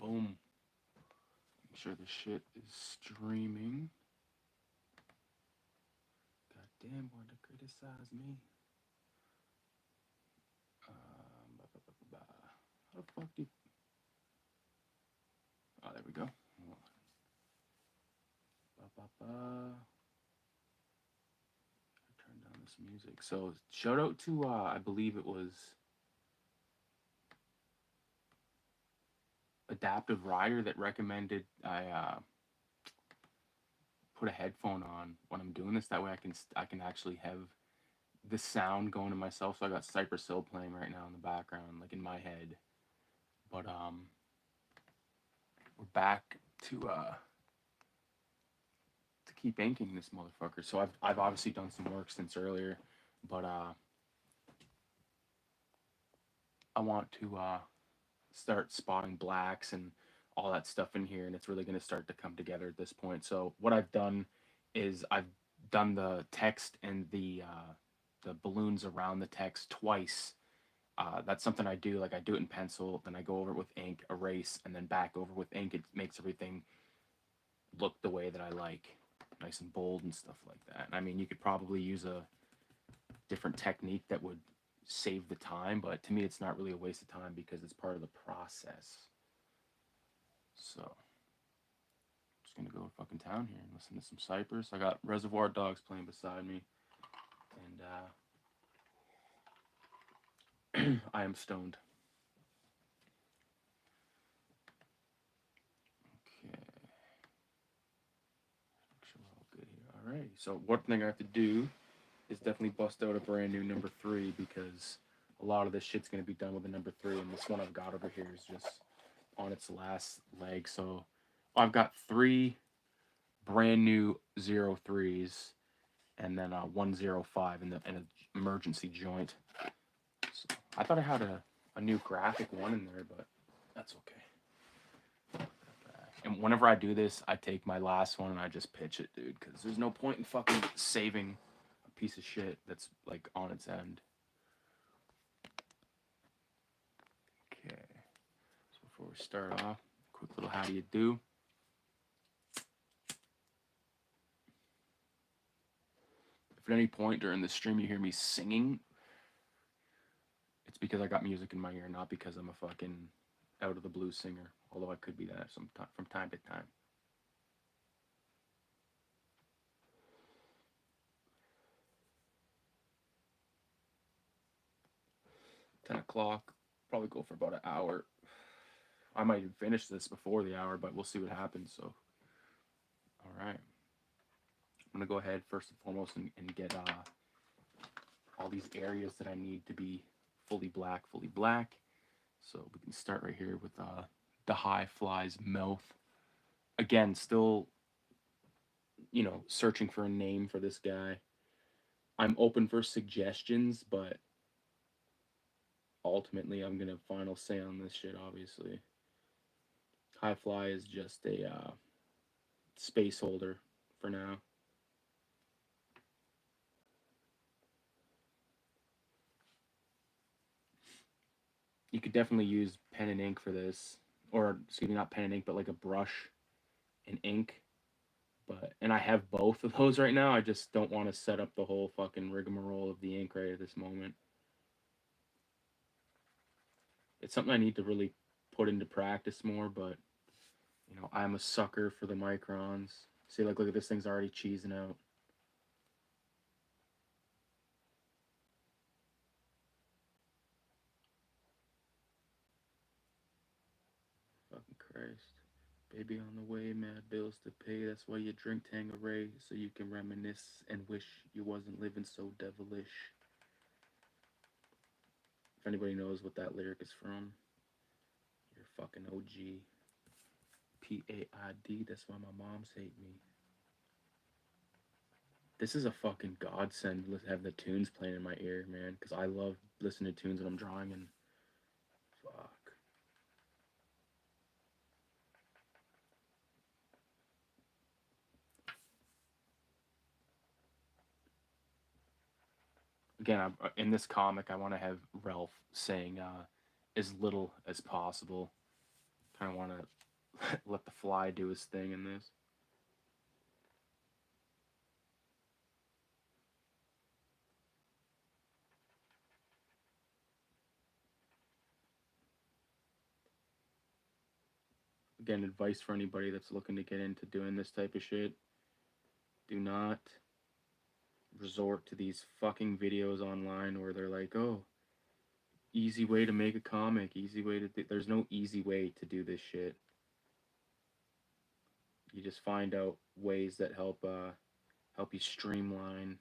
Boom. Make sure the shit is streaming. God damn, want to criticize me? How the fuck do you... Oh, there we go. Turn down this music. So, shout out to, I believe it was Adaptive Rider that recommended I put a headphone on when I'm doing this. That way I can actually have the sound going to myself. So I got Cypress Hill playing right now in the background, like in my head. But we're back to keep inking this motherfucker. So I've obviously done some work since earlier, but I want to start spotting blacks and all that stuff in here, and it's really going to start to come together at this point. So what I've done is I've done the text and the balloons around the text twice. That's something I do. Like I do it in pencil, then I go over it with ink, erase, and then back over with ink. It makes everything look the way that I like, nice and bold and stuff like that. I mean, you could probably use a different technique that would save the time, but to me, it's not really a waste of time because it's part of the process. So, I'm just gonna go to fucking town here and listen to some Cypress. I got Reservoir Dogs playing beside me, and I am stoned. Okay, make sure we're all good here. Alright, so one thing I have to do is definitely bust out a brand new number 3 because a lot of this shit's gonna be done with the number 3, and this one I've got over here is just on its last leg. So I've got 3 brand new 03s and then 105 in an emergency joint. So I thought I had a new graphic one in there, but that's okay. And whenever I do this, I take my last one and I just pitch it, dude, because there's no point in fucking saving a piece of shit that's like on its end. Okay. So before we start off, quick little how do you do? If at any point during the stream you hear me singing, it's because I got music in my ear, not because I'm a fucking out of the blue singer. Although I could be that from time to time. 10 o'clock, probably go for about an hour. I might even finish this before the hour, but we'll see what happens. So, all right, I'm gonna go ahead first and foremost and get all these areas that I need to be fully black, fully black. So we can start right here with the high fly's mouth. Again, still, searching for a name for this guy. I'm open for suggestions, but ultimately I'm gonna final say on this shit, obviously. High fly is just a space holder for now. You could definitely use pen and ink for this, or excuse me, not pen and ink, but like a brush and ink. And I have both of those right now. I just don't want to set up the whole fucking rigmarole of the ink right at this moment. It's something I need to really put into practice more, but I'm a sucker for the microns. See, like, look at this thing's already cheesing out. Fucking Christ. Baby on the way, mad bills to pay. That's why you drink Tangeray, so you can reminisce and wish you wasn't living so devilish. If anybody knows what that lyric is from, you're fucking OG. PAID, that's why my moms hate me. This is a fucking godsend to have the tunes playing in my ear, man, because I love listening to tunes when I'm drawing, and fuck. Again, in this comic, I want to have Ralph saying as little as possible, kind of want to let the fly do his thing in this. Again, advice for anybody that's looking to get into doing this type of shit. Do not resort to these fucking videos online where they're like, oh, easy way to make a comic, easy way to there's no easy way to do this shit. You just find out ways that help you streamline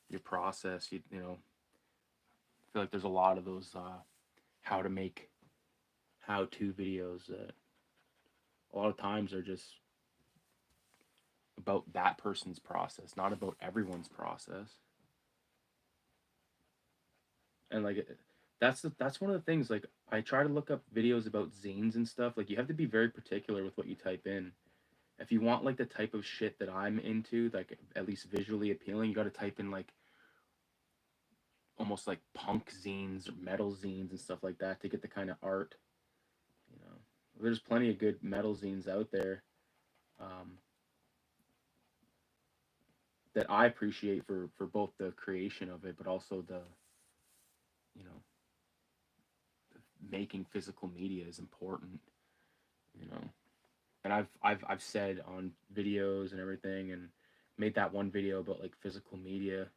your process. You know, I feel like there's a lot of those how to make how-to videos that a lot of times are just about that person's process, not about everyone's process. And like that's one of the things. Like I try to look up videos about zines and stuff. Like you have to be very particular with what you type in. If you want like the type of shit that I'm into, like at least visually appealing, you got to type in like almost like punk zines or metal zines and stuff like that to get the kind of art. You know, there's plenty of good metal zines out there um, that I appreciate for both the creation of it, but also the you know making physical media is important. You know, and I've said on videos and everything, and made that one video about like physical media.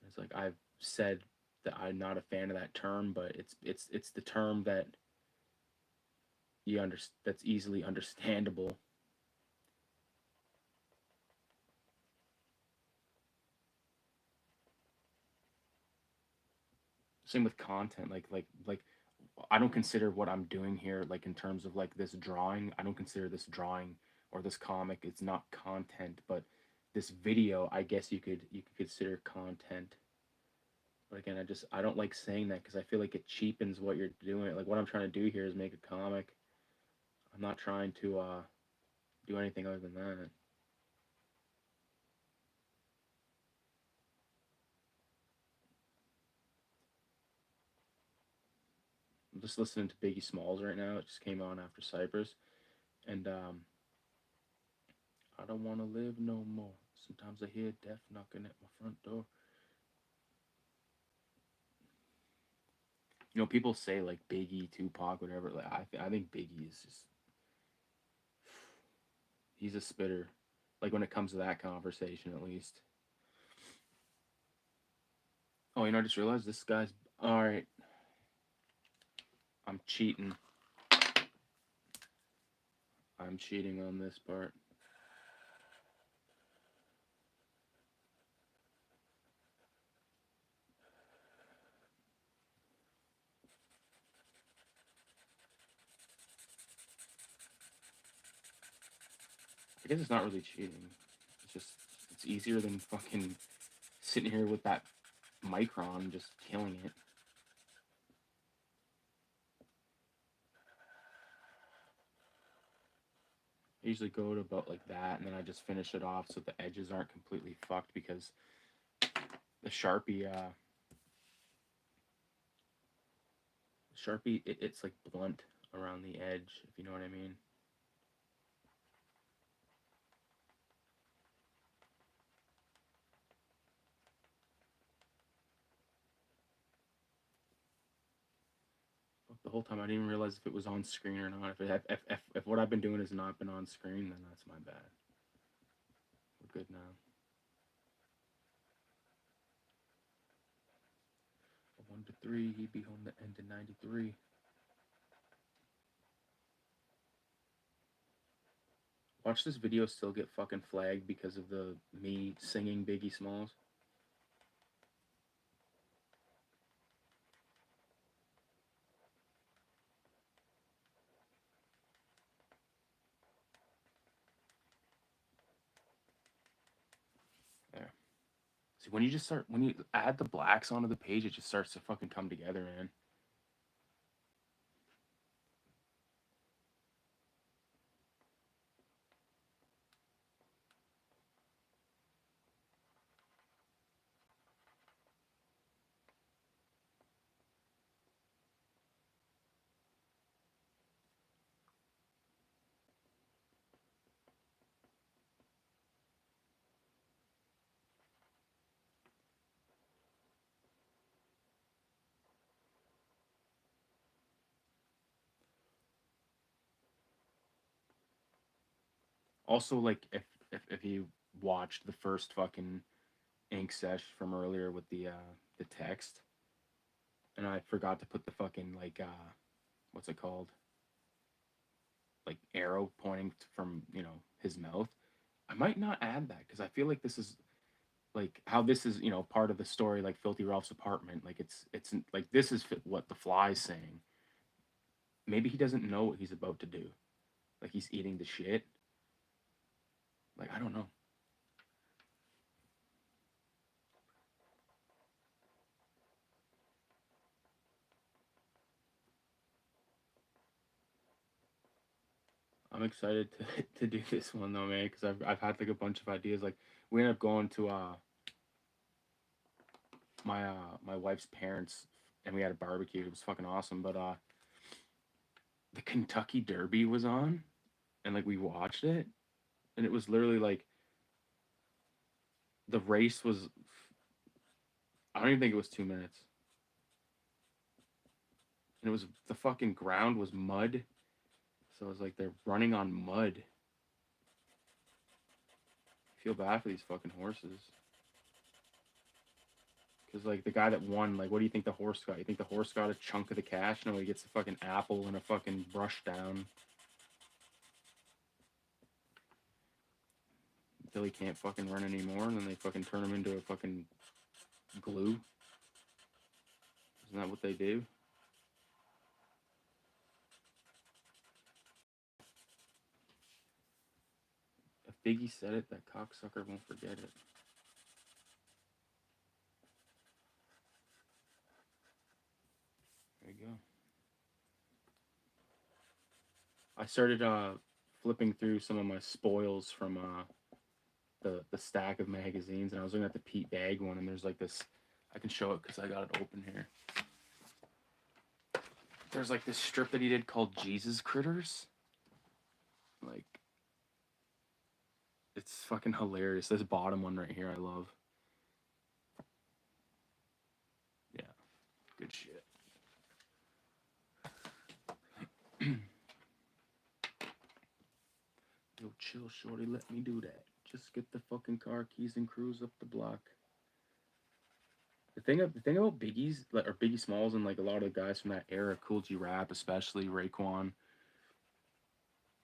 It's like I've said that I'm not a fan of that term, but it's the term that that's easily understandable. Same with content, like I don't consider what I'm doing here like in terms of like this drawing. I don't consider this drawing or this comic. It's not content, but this video, I guess you could consider content. But again, I don't like saying that because I feel like it cheapens what you're doing. Like what I'm trying to do here is make a comic. I'm not trying to do anything other than that. I'm just listening to Biggie Smalls right now. It just came on after Cypress, and I don't want to live no more. Sometimes I hear death knocking at my front door. You know, people say like Biggie, Tupac, whatever. Like I think Biggie is just he's a spitter. Like when it comes to that conversation, at least. Oh, you know, I just realized this guy's all right. I'm cheating. I'm cheating on this part. I guess it's not really cheating. It's just it's easier than fucking sitting here with that micron just killing it. I usually go to about like that, and then I just finish it off so the edges aren't completely fucked because the Sharpie, it's like blunt around the edge, if you know what I mean. The whole time I didn't even realize if it was on screen or not. If what I've been doing has not been on screen, then that's my bad. We're good now. A 1 to 3, he'd be home the end of '93. Watch this video still get fucking flagged because of the me singing Biggie Smalls. There. See, when you add the blacks onto the page, it just starts to fucking come together, man. Also, like if you watched the first fucking ink sesh from earlier with the text, and I forgot to put the fucking like what's it called, like arrow pointing from his mouth. I might not add that because I feel like this is like how this is part of the story, like Filthy Ralph's apartment. Like it's like this is what the fly's saying. Maybe he doesn't know what he's about to do. Like he's eating the shit. Like I don't know. I'm excited to to do this one though, man, because I've had like a bunch of ideas. Like we ended up going to my wife's parents and we had a barbecue. It was fucking awesome. But the Kentucky Derby was on and like we watched it and it was literally like the race was, I don't even think it was 2 minutes. And it was, the fucking ground was mud. So it was like they're running on mud. I feel bad for these fucking horses. Because like the guy that won, like what do you think the horse got? You think the horse got a chunk of the cash? No, he gets a fucking apple and a fucking brush down until he can't fucking run anymore, and then they fucking turn him into a fucking glue. Isn't that what they do? If Biggie said it, that cocksucker won't forget it. There you go. I started flipping through some of my spoils from the stack of magazines, and I was looking at the Pete Bag one, and there's like this. I can show it because I got it open here. There's like this strip that he did called Jesus Critters. Like, it's fucking hilarious. This bottom one right here, I love. Yeah, good shit. Yo, chill, shorty. Let me do that. Just get the fucking car keys and cruise up the block. The thing about Biggie's like, or Biggie Smalls and like a lot of the guys from that era, Cool G Rap, especially Raekwon,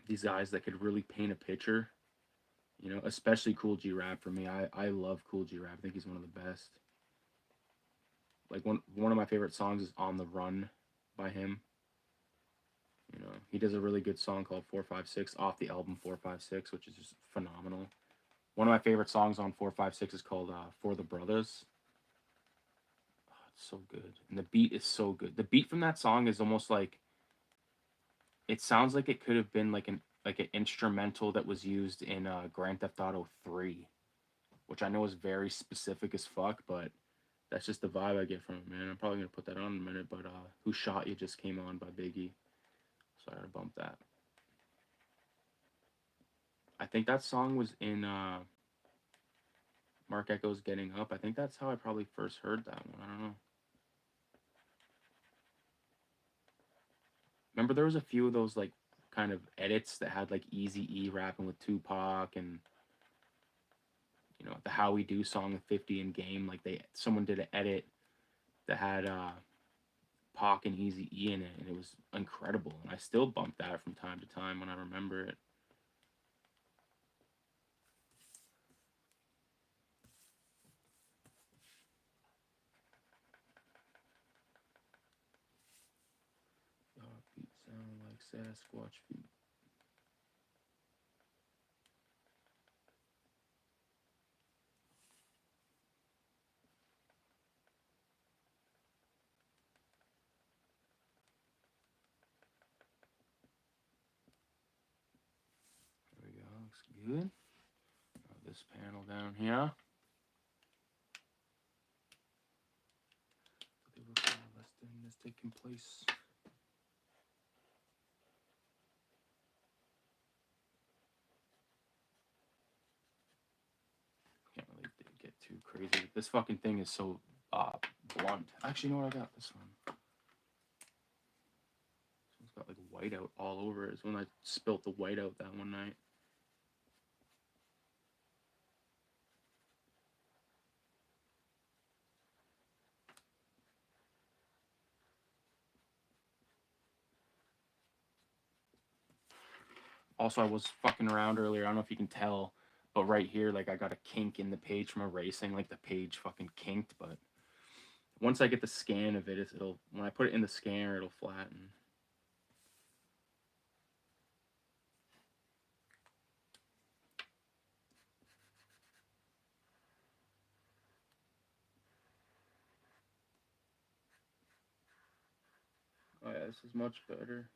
these guys that could really paint a picture. Especially Cool G Rap for me. I love Cool G Rap. I think he's one of the best. Like one of my favorite songs is On the Run by him. He does a really good song called 456 off the album 456, which is just phenomenal. One of my favorite songs on 456 is called For the Brothers. Oh, it's so good. And the beat is so good. The beat from that song is almost like, it sounds like it could have been like an instrumental that was used in Grand Theft Auto 3, which I know is very specific as fuck, but that's just the vibe I get from it, man. I'm probably gonna put that on in a minute, but Who Shot You just came on by Biggie. So I gotta bump that. I think that song was in Mark Echo's Getting Up. I think that's how I probably first heard that one. I don't know. Remember there was a few of those like kind of edits that had like Easy E rapping with Tupac, and the How We Do song with 50 in Game, like someone did an edit that had Pac and Easy E in it, and it was incredible. And I still bump that from time to time when I remember it. Feet sound like Sasquatch feet. There we go. Looks good. Now this panel down here. Less than is taking place. Can't really get too crazy. This fucking thing is so blunt. Actually, you know what? I got this one. It's got like whiteout all over it. It's when I spilt the whiteout that one night. Also, I was fucking around earlier. I don't know if you can tell, but right here, like I got a kink in the page from erasing. Like the page fucking kinked. But once I get the scan of it, it'll when I put it in the scanner, it'll flatten. Oh yeah, this is much better.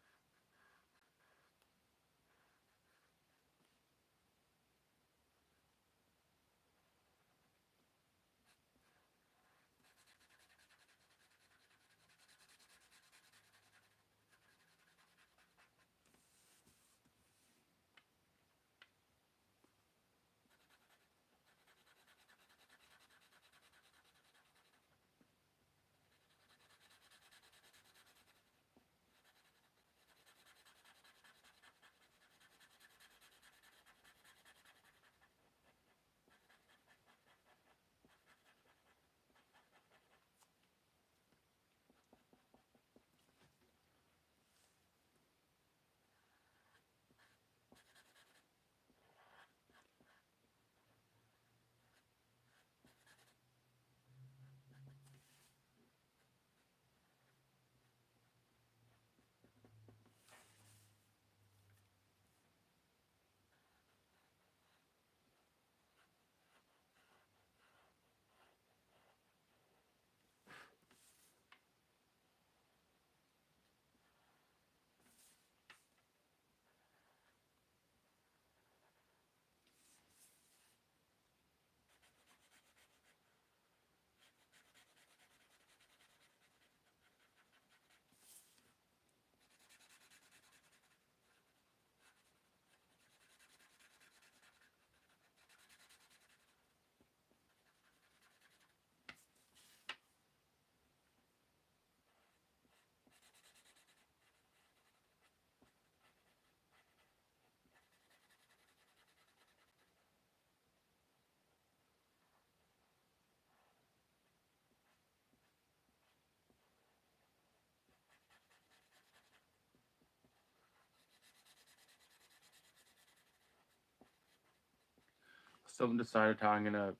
Still haven't decided how I'm gonna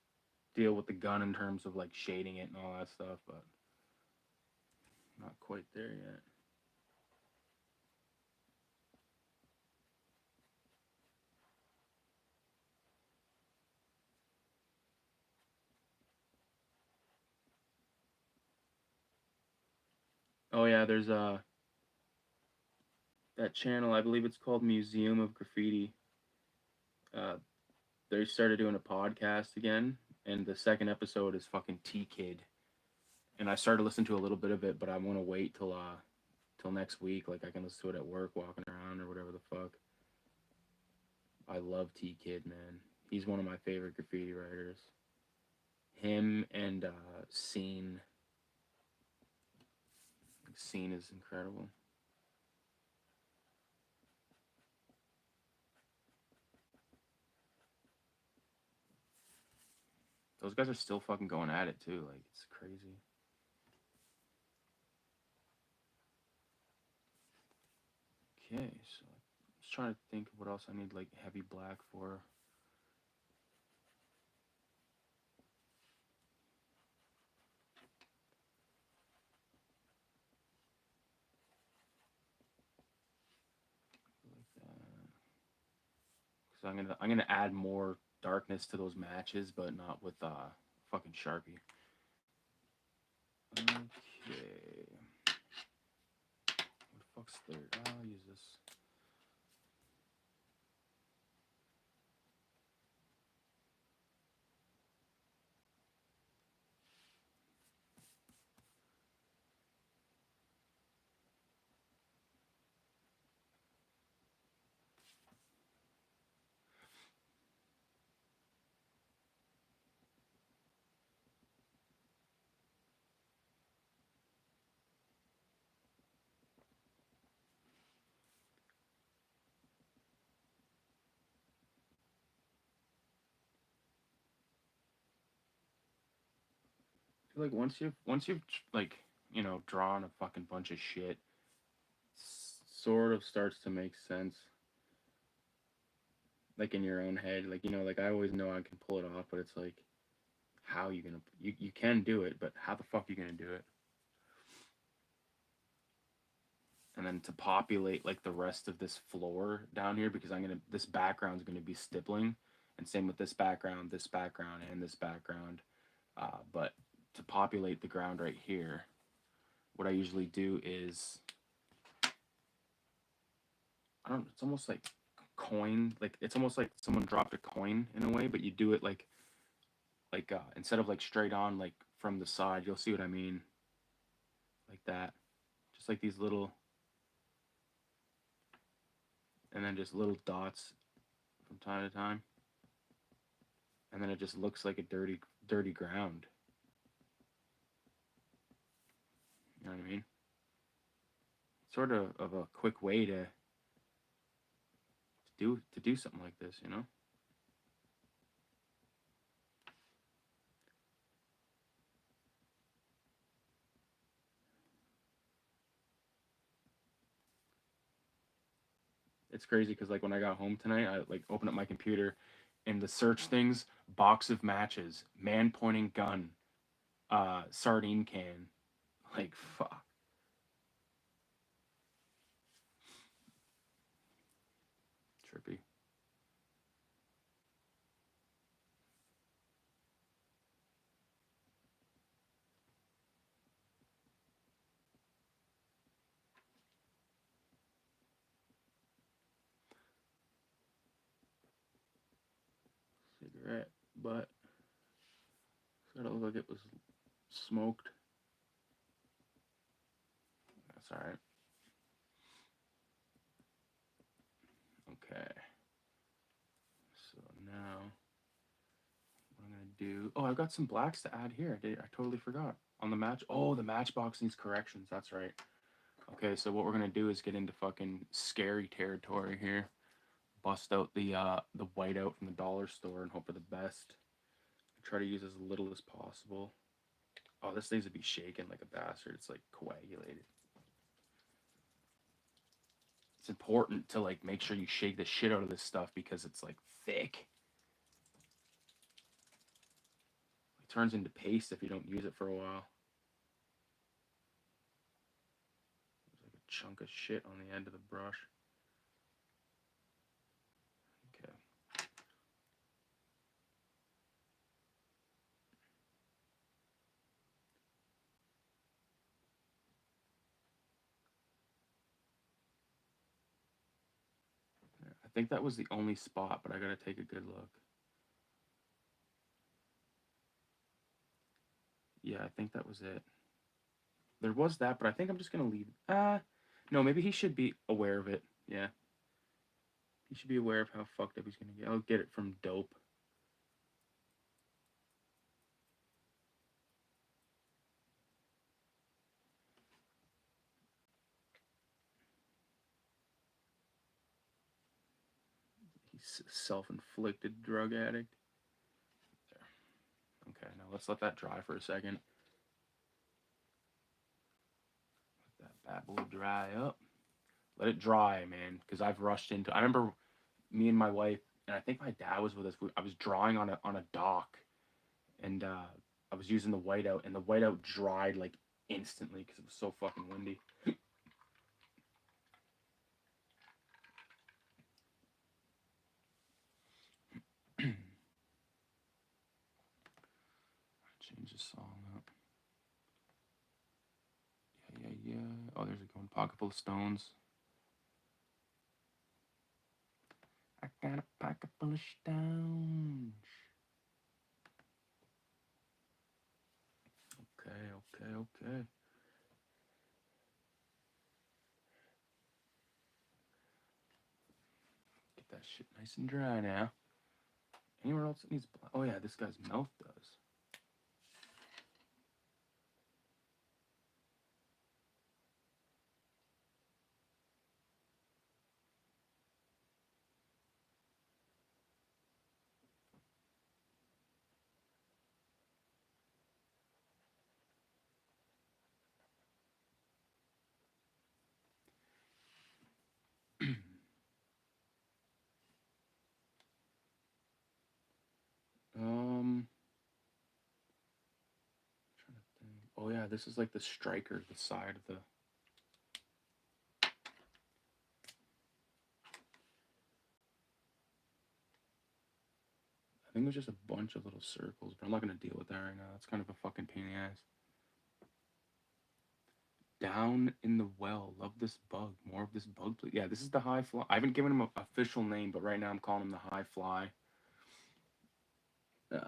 deal with the gun in terms of like shading it and all that stuff, but not quite there yet. Oh yeah, there's that channel. I believe it's called Museum of Graffiti. Uh, they started doing a podcast again, and the second episode is fucking T Kid. And I started listening to a little bit of it, but I want to wait till next week. Like I can listen to it at work, walking around, or whatever the fuck. I love T Kid, man. He's one of my favorite graffiti writers. Him and Scene. Scene is incredible. Those guys are still fucking going at it too. Like it's crazy. Okay, so I'm just trying to think of what else I need like heavy black for. Like that. Because I'm gonna add more darkness to those matches, but not with fucking Sharpie. Okay. What the fuck's there? I'll use this. I feel like once you've like drawn a fucking bunch of shit, sort of starts to make sense. like in your own head, like, you know, like I always know I can pull it off, but it's like, how you gonna, you can do it, but how the fuck you gonna do it? And then to populate like the rest of this floor down here, because this background's gonna be stippling, and same with this background, and this background. But to populate the ground right here, what I usually do is, I don't, it's almost like coin, like it's almost like someone dropped a coin in a way, but you do it instead of like straight on, like from the side, you'll see what I mean, like that, just like these little, and then just little dots from time to time, and then it just looks like a dirty ground. You know what I mean? Sort of a quick way to do something like this, you know? It's crazy because like when I got home tonight, I like opened up my computer, and the search things: box of matches, man pointing gun, sardine can. Like fuck, trippy. Cigarette butt. Sort of looked like it was smoked. That's all right. Okay. So now what I'm gonna do? Oh, I've got some blacks to add here. I totally forgot on the match. Oh, the matchbox needs corrections. That's right. Okay, so what we're gonna do is get into fucking scary territory here. Bust out the whiteout from the dollar store and hope for the best. Try to use as little as possible. Oh, this needs to be shaken like a bastard. It's like coagulated. It's important to like make sure you shake the shit out of this stuff because it's like thick. It turns into paste if you don't use it for a while. There's like a chunk of shit on the end of the brush. Okay. I think that was the only spot, but I gotta take a good look. Yeah, I think that was it. There was that, but I think I'm just gonna leave. No, maybe he should be aware of it. Yeah, he should be aware of how fucked up he's gonna get. I'll get it from dope. He's a self-inflicted drug addict. There. Okay, now let's let that dry for a second. Let that bad boy dry up. Let it dry, man, because I've rushed into. I remember me and my wife, and I think my dad was with us. I was drawing on a dock, and I was using the whiteout, and the whiteout dried like instantly because it was so fucking windy. Change the song up. Yeah, yeah, yeah. Oh, there's a going pocket full of stones. I got a pocket full of stones. Okay, okay, okay. Get that shit nice and dry now. Anywhere else that needs black? Oh yeah, this guy's mouth does. Oh yeah, this is like the striker, the side of the. I think it was just a bunch of little circles, but I'm not gonna deal with that right now. That's kind of a fucking pain in the ass. Down in the well. Love this bug. More of this bug, please. Yeah, this is the high fly. I haven't given him an official name, but right now I'm calling him the high fly. Uh,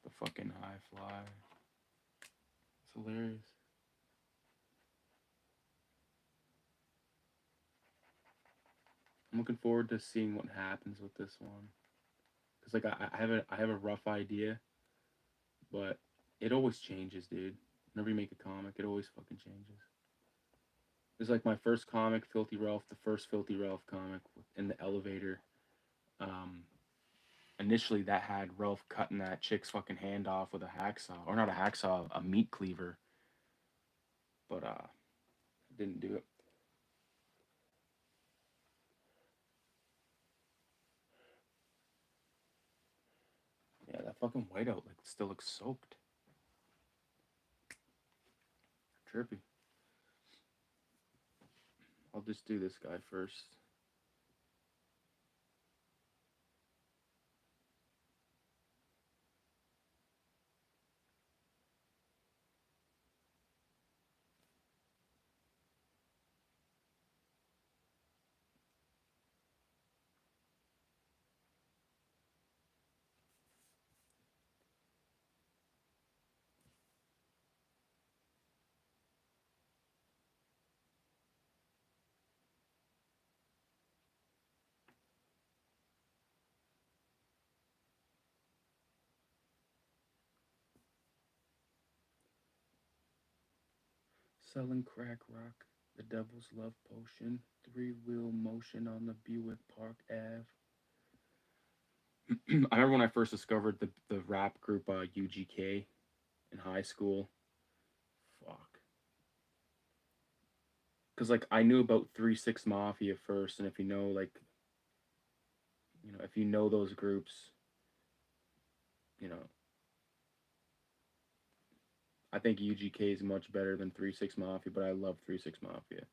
the fucking high fly. It's hilarious. I'm looking forward to seeing what happens with this one. Cause like I have a rough idea, but it always changes, dude. Whenever you make a comic, it always fucking changes. It's like my first comic, Filthy Ralph, the first Filthy Ralph comic in the elevator. Um, Initially that had Ralph cutting that chick's fucking hand off with a hacksaw, or not a hacksaw, a meat cleaver, but didn't do it. Yeah, that fucking whiteout like still looks soaked. Trippy. I'll just do this guy first. Selling crack rock, the devil's love potion, three-wheel motion on the Buick Park Ave. I remember when I first discovered the rap group UGK in high school. Fuck. Because like I knew about 3 6 Mafia first, and if you know if you know those groups, you know, I think UGK is much better than 3 6 Mafia, but I love 3 6 Mafia.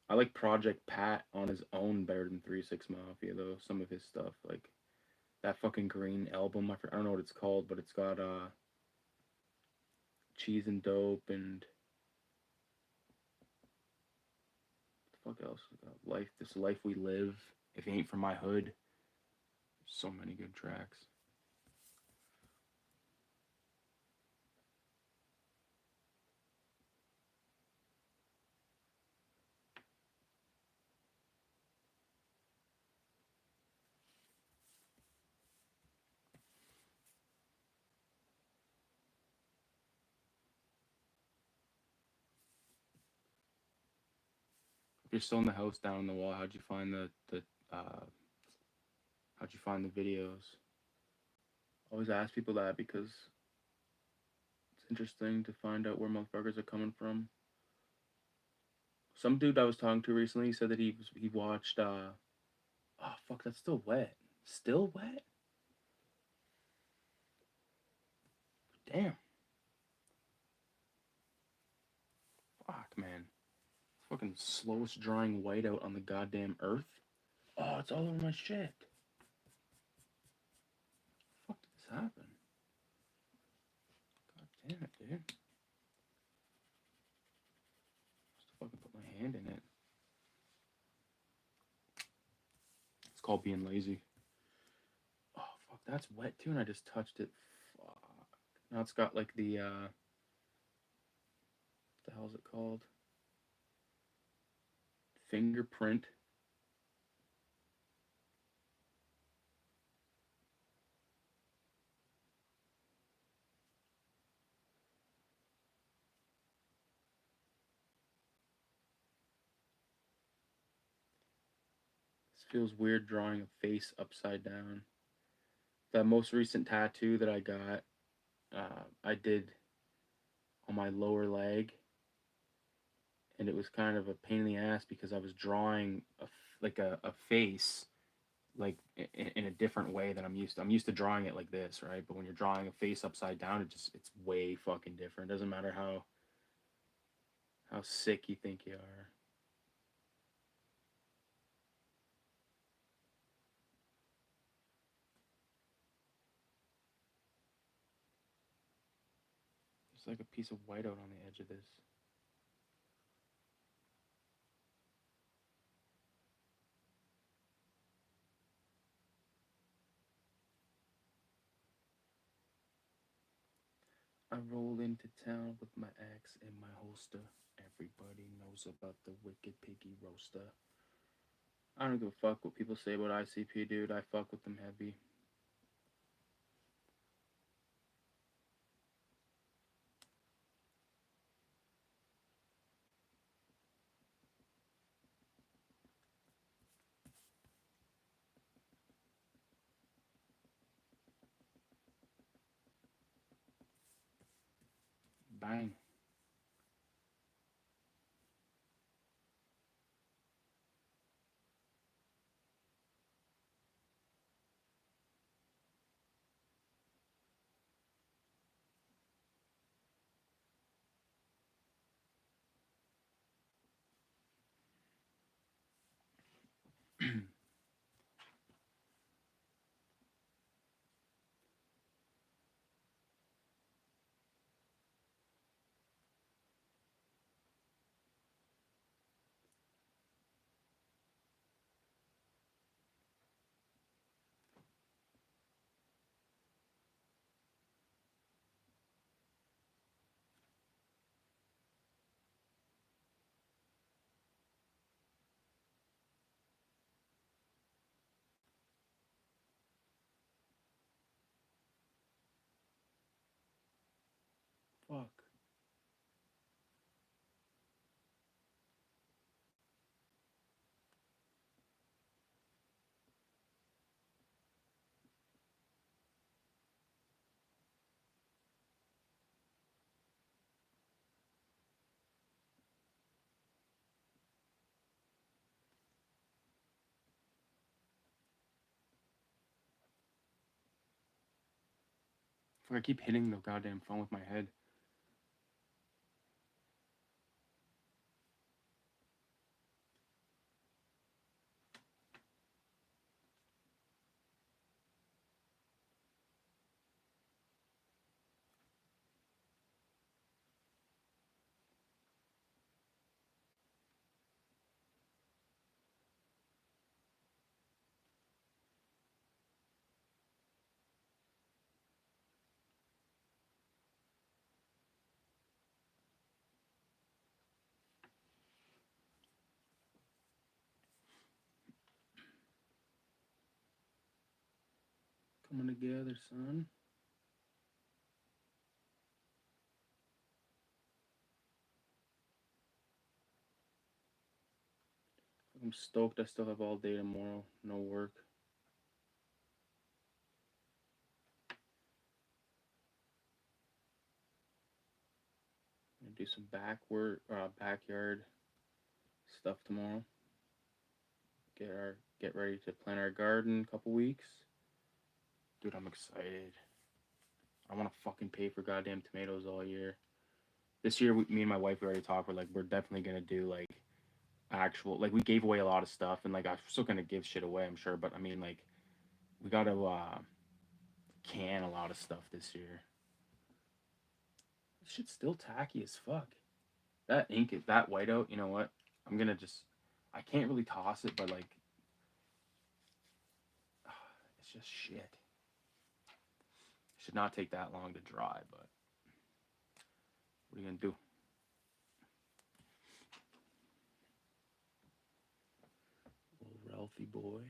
I like Project Pat on his own better than 3 6 Mafia though. Some of his stuff, like that fucking green album. I don't know what it's called, but it's got Cheese and Dope and what the fuck else? Life, This Life We Live. If it ain't for my hood, so many good tracks. If you're still in the house down on the wall, how'd you find the uh, how'd you find the videos? I always ask people that because it's interesting to find out where motherfuckers are coming from. Some dude I was talking to recently said that he watched oh fuck, that's still wet. Still wet? Damn. Fuck, man. Fucking slowest drying whiteout on the goddamn earth. Oh, it's all over my shit. Fuck did this happen? God damn it, dude. Just fucking put my hand in it. It's called being lazy. Oh fuck, that's wet too, and I just touched it. Fuck. Now it's got like what the hell is it called? Fingerprint. This feels weird drawing a face upside down. That most recent tattoo that I got, I did on my lower leg, and it was kind of a pain in the ass because I was drawing like a face like in a different way than I'm used to. I'm used to drawing it like this, right? But when you're drawing a face upside down, it's way fucking different. Doesn't matter how sick you think you are. There's like a piece of whiteout on the edge of this. I rolled into town with my axe in my holster. Everybody knows about the wicked piggy roaster. I don't give a fuck what people say about ICP, dude. I fuck with them heavy. Bang. Fuck. Fuck, I keep hitting the goddamn phone with my head. Coming together, son. I'm stoked. I still have all day tomorrow. No work. I'm gonna do some backyard stuff tomorrow. Get ready to plant our garden. A couple weeks. Dude, I'm excited. I want to fucking pay for goddamn tomatoes all year. This year, me and my wife we already talked. We're definitely gonna do like actual like we gave away a lot of stuff and like I'm still gonna give shit away. I'm sure, but I mean like we gotta can a lot of stuff this year. This shit's still tacky as fuck. That ink, that whiteout. You know what? I'm gonna just. I can't really toss it, but like, it's just shit. Should not take that long to dry, but what are you gonna do? Little Ralphie boy.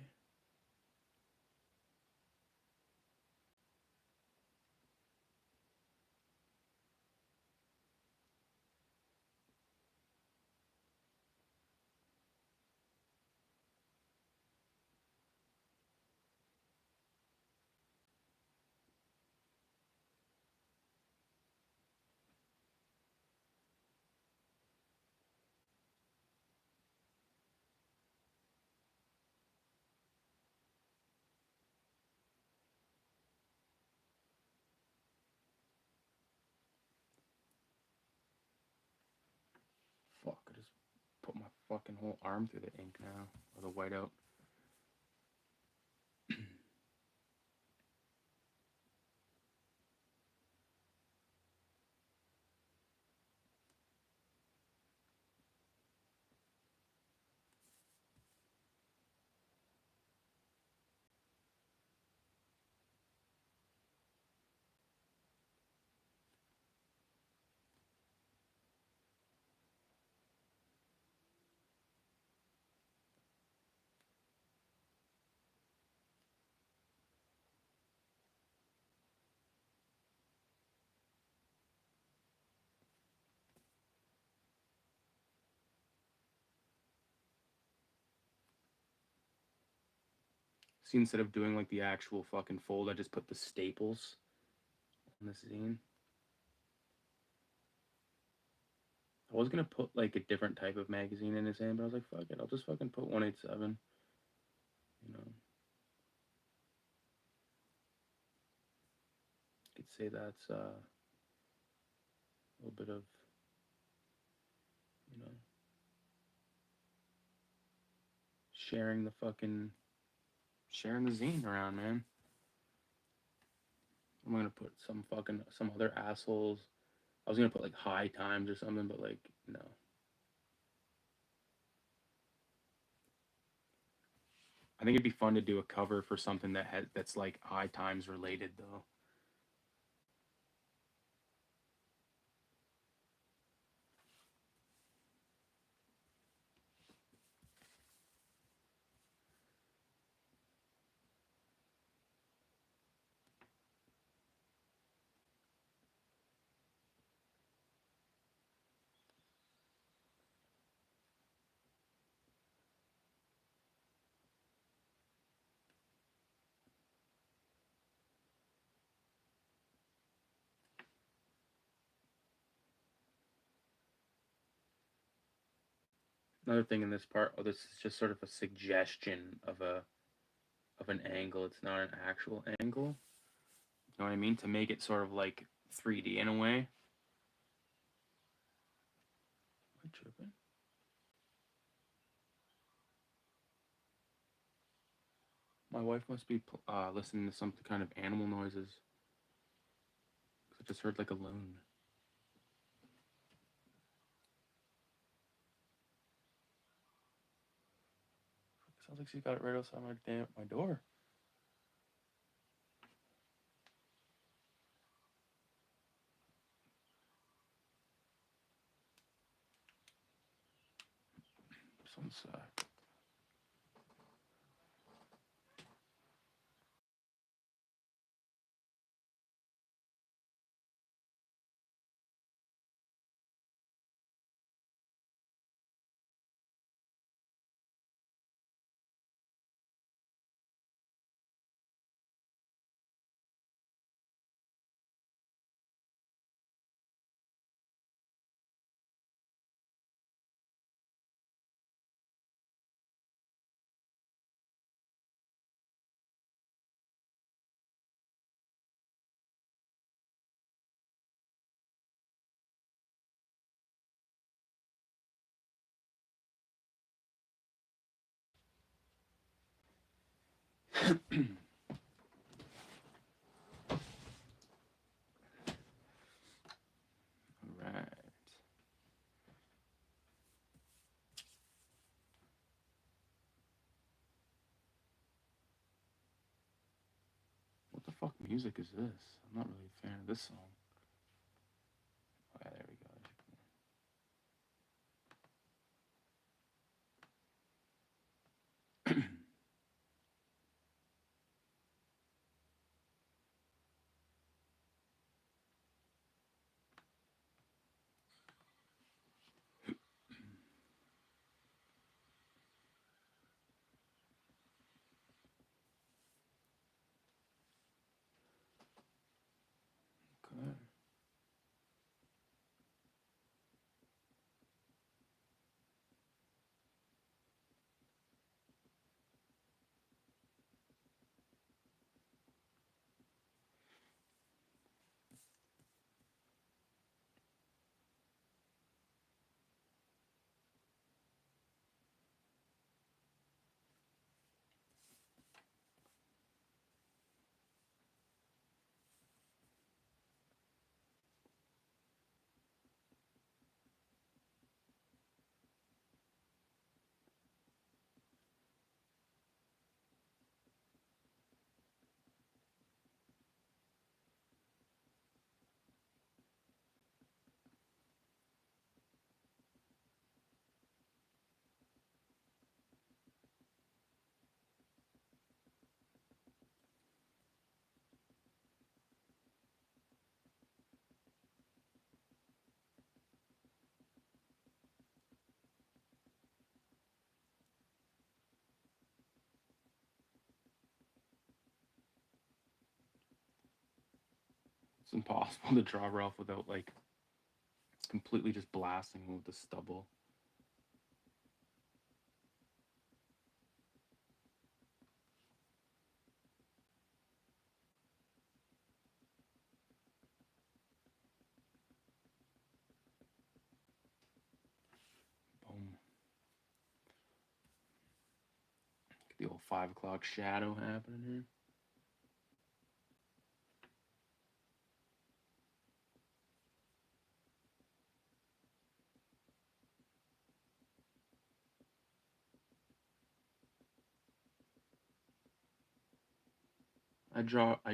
fucking whole arm through the ink now, or the whiteout. See, instead of doing like the actual fucking fold, I just put the staples on the zine. I was gonna put like a different type of magazine in his hand, but I was like, fuck it, I'll just fucking put 187. You know, you could say that's a little bit of, you know, sharing the zine around, man. I'm gonna put some other assholes. I was gonna put like high times or something, but like no. I think it'd be fun to do a cover for something that's like high times related though. Another thing in this part, oh, this is just sort of a suggestion of an angle. It's not an actual angle. You know what I mean? To make it sort of like 3D in a way. Am I tripping? My wife must be listening to some kind of animal noises. I just heard like a loon. Sounds like she's got it right outside my door. Some sec. Right. What the fuck music is this? I'm not really a fan of this song. Okay, there we go. Okay. impossible to draw Ralph without like completely just blasting him with the stubble. Boom. Get the old 5 o'clock shadow happening here. I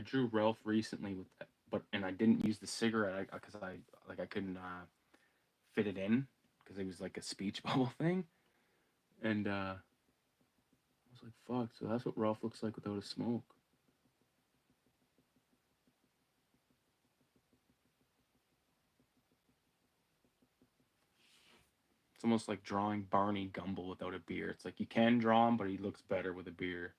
drew Ralph recently with that, and I didn't use the cigarette because I couldn't fit it in because it was like a speech bubble thing, and I was like, fuck. So that's what Ralph looks like without a smoke. It's almost like drawing Barney Gumble without a beer. It's like you can draw him, but he looks better with a beer.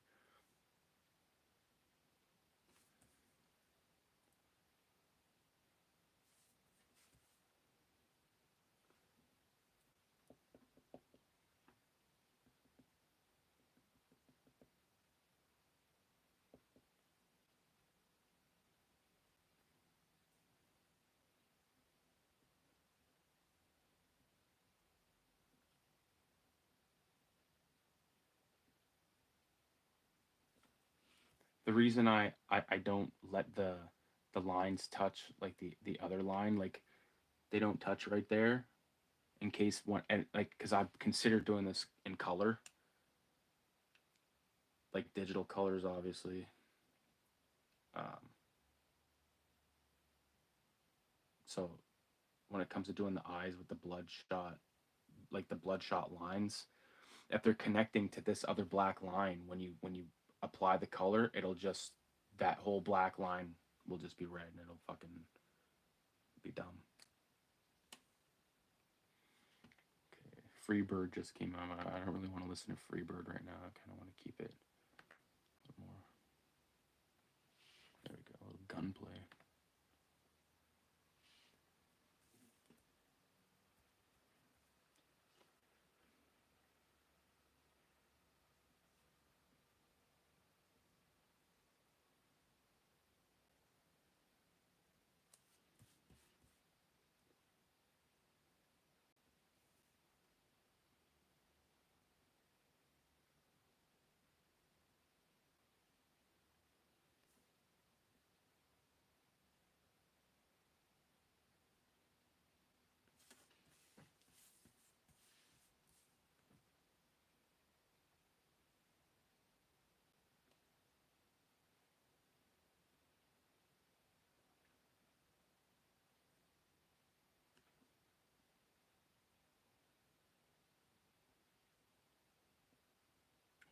The reason I don't let the lines touch like the other line, like they don't touch right there in case one, and like because I've considered doing this in color, like digital colors obviously. um, so when it comes to doing the eyes with the bloodshot, like the bloodshot lines, if they're connecting to this other black line, when you apply the color, it'll just, that whole black line will just be red and it'll fucking be dumb. Okay, Freebird just came out. I don't really want to listen to Freebird right now. I kind of want to keep it a little more. There we go, a little gunplay.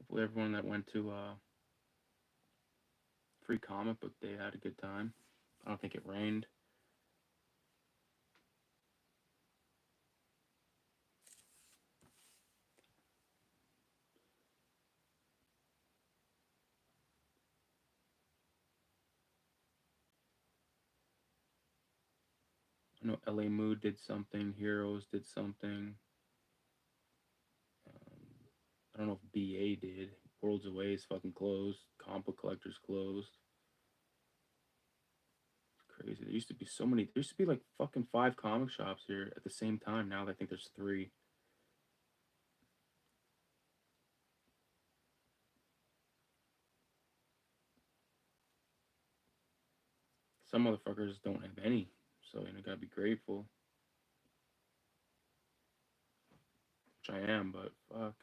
Hopefully everyone that went to Free Comic Book Day had a good time. I don't think it rained. I know LA Mood did something, Heroes did something. I don't know if BA did. Worlds Away is fucking closed. Comic Book Collector's closed. It's crazy. There used to be so many. There used to be like fucking 5 comic shops here at the same time. Now I think there's 3. Some motherfuckers don't have any, so you gotta be grateful. Which I am, but fuck.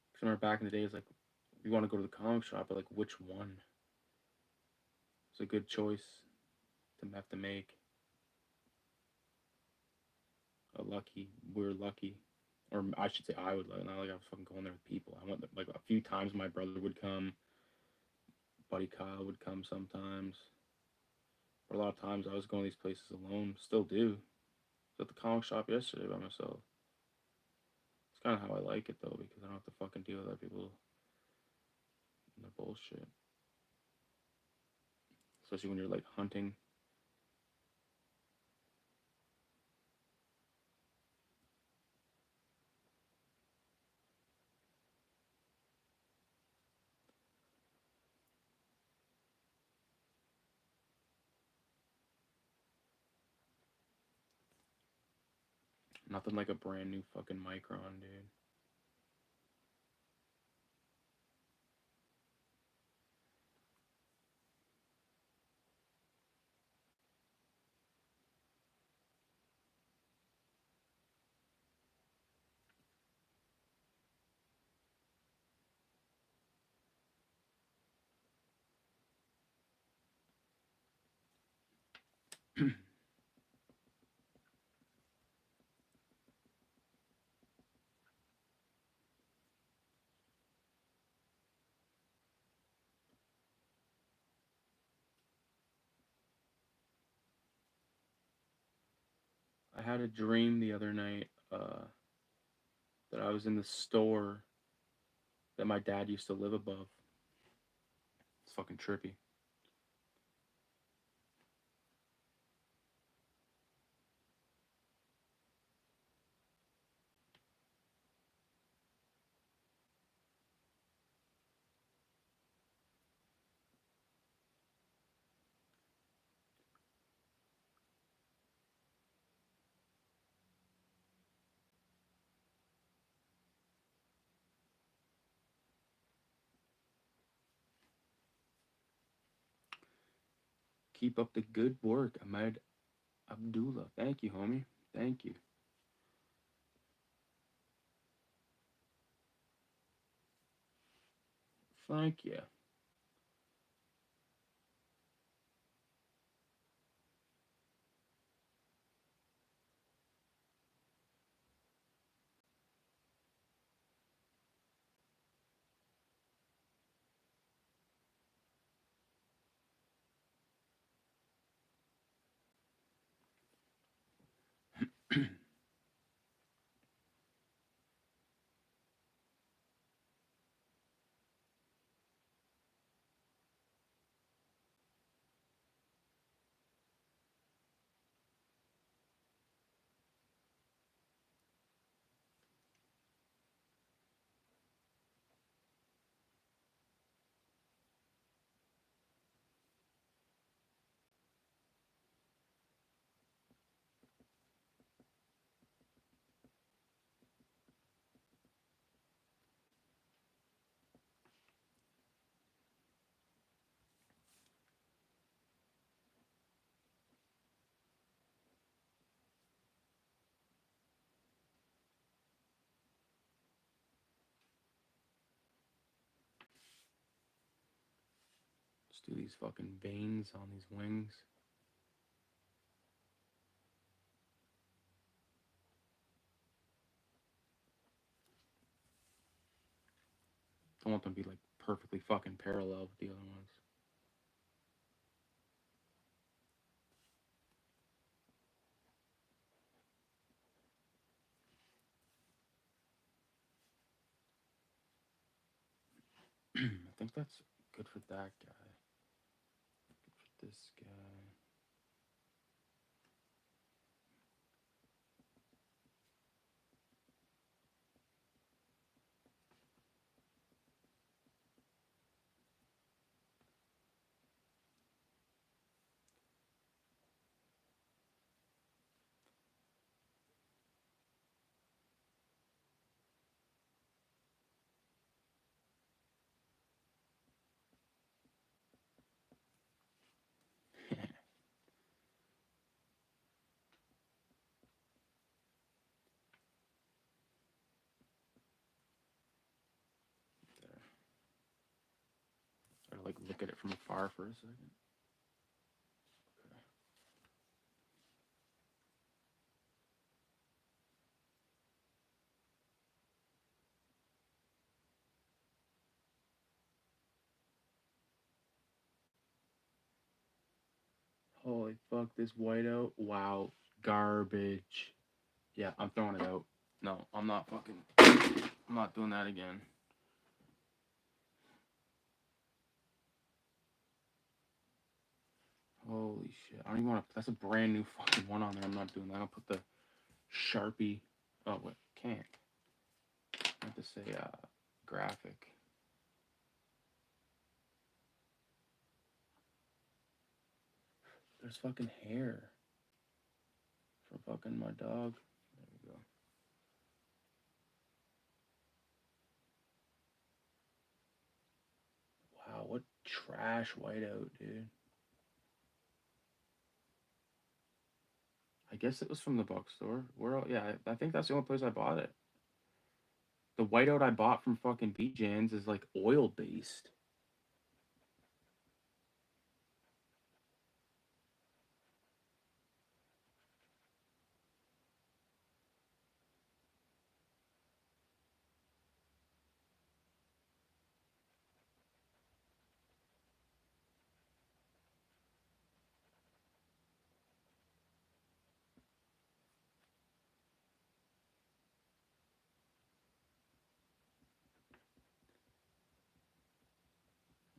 Because I remember back in the days, like, you want to go to the comic shop, but like, which one? It's a good choice to have to make. We're lucky, or I should say, I would like. Not like I was fucking going there with people. I went like a few times. My brother would come. Buddy Kyle would come sometimes. But a lot of times I was going to these places alone. Still do. I was at the comic shop yesterday by myself. It's kind of how I like it though, because I don't have to fucking deal with other people and their bullshit. especially when you're like hunting. Nothing like a brand new fucking Micron, dude. I had a dream the other night that I was in the store that my dad used to live above. It's fucking trippy. Keep up the good work, Ahmed Abdullah. Thank you, homie. Thank you. Thank you. Let's do these fucking veins on these wings. I want them to be like perfectly fucking parallel with the other ones. I think that's good for that guy. Good for this guy. Or like look at it from afar for a second. Okay. Holy fuck, this whiteout. Wow, garbage. Yeah, I'm throwing it out. No, I'm not fucking. I'm not doing that again. Holy shit! I don't even want to. That's a brand new fucking one on there. I'm not doing that. I'll put the Sharpie. Oh wait, can't. I have to say graphic. There's fucking hair from fucking my dog. There we go. Wow, what trash whiteout, dude. I guess it was from the bookstore. Yeah, I think that's the only place I bought it. The whiteout I bought from fucking BJ's is like oil based.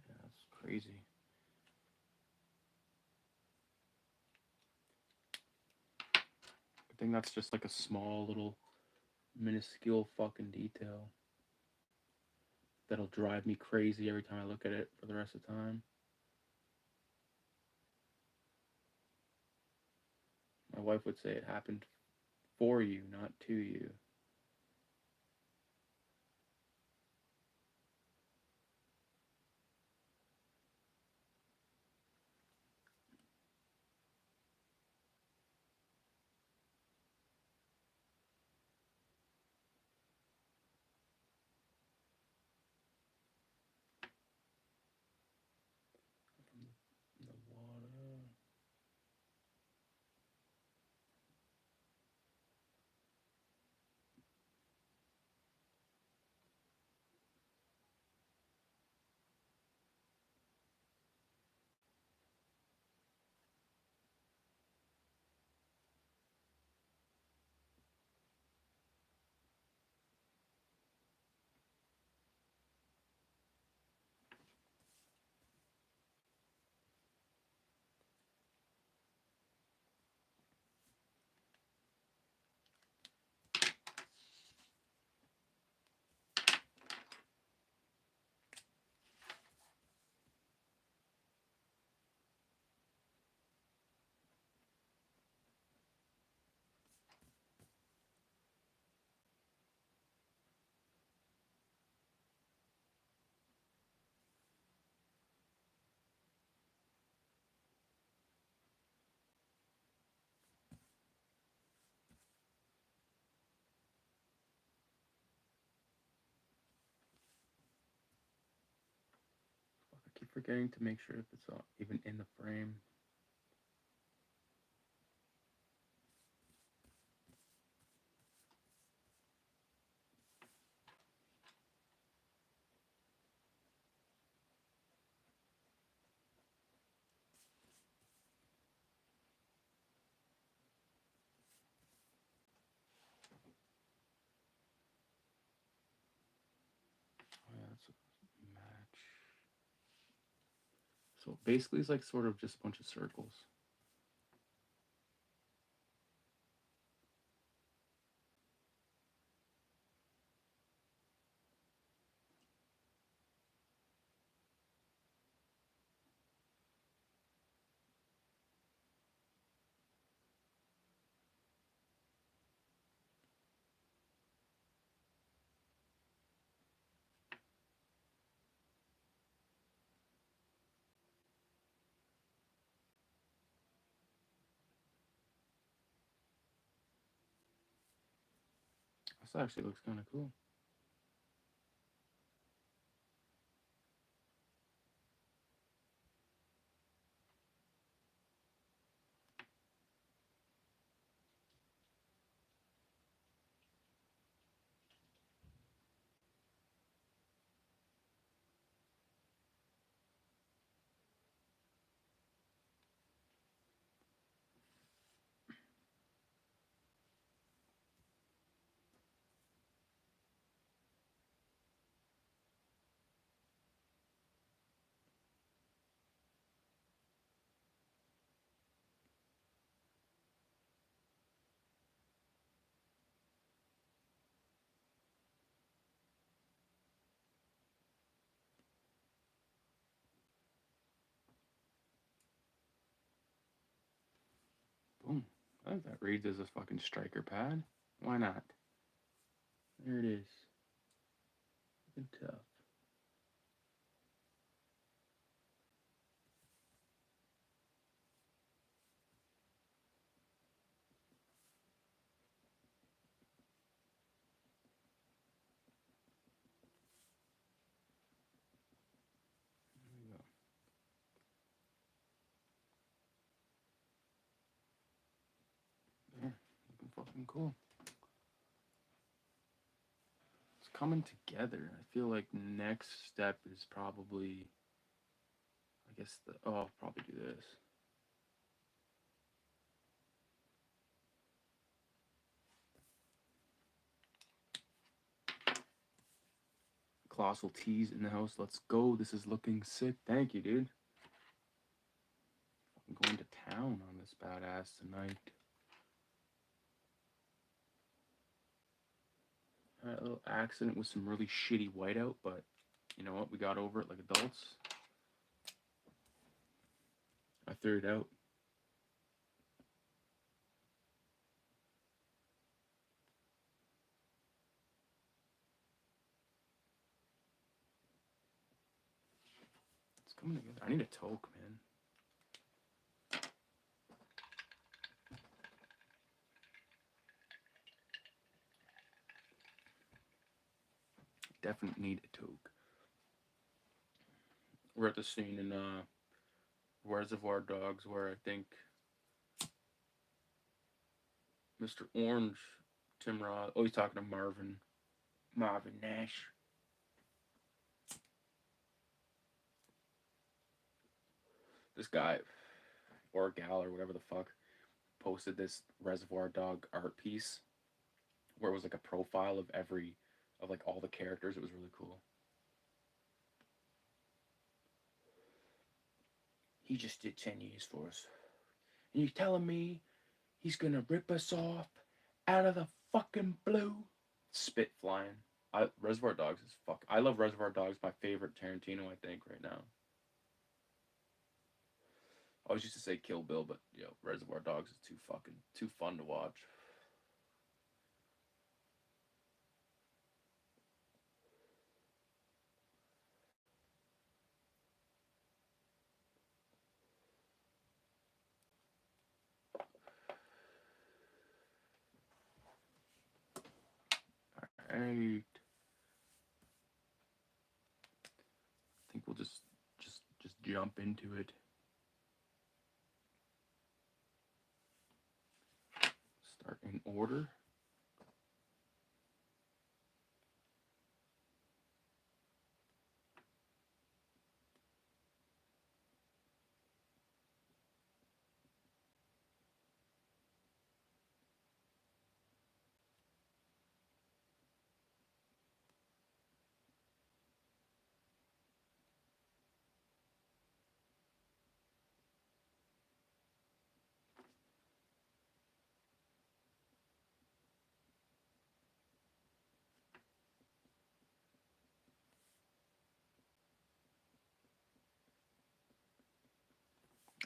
Yeah, that's crazy. I think that's just like a small little minuscule fucking detail that'll drive me crazy every time I look at it for the rest of the time. My wife would say it happened for you, not to you. The water. I keep forgetting to make sure if it's even in the frame. Oh yeah, that's a match. So basically, it's like sort of just a bunch of circles. This actually looks kind of cool. I think that reads as a fucking striker pad. Why not? There it is. Looking tough. There we go. There. Looking fucking cool. It's coming together. I feel like next step is probably, I guess I'll probably do this. Colossal T's in the house. Let's go. This is looking sick. Thank you, dude. I'm going to town on this badass tonight. I had a little accident with some really shitty whiteout, but you know what? We got over it like adults. I threw it out. It's coming together. I need a toque, man. Definitely need a toque. We're at the scene in Reservoir Dogs where I think Mr. Orange, Tim Roth, he's talking to Marvin Nash. This guy, or gal, or whatever the fuck, posted this Reservoir Dog art piece where it was like a profile of like all the characters. It was really cool. He just did 10 years for us. And you're telling me he's gonna rip us off out of the fucking blue? Spit flying. Reservoir Dogs is fuck. I love Reservoir Dogs. My favorite Tarantino, I think, right now. I always used to say Kill Bill, but Reservoir Dogs is too fun to watch. Alright. I think we'll just jump into it. Start in order.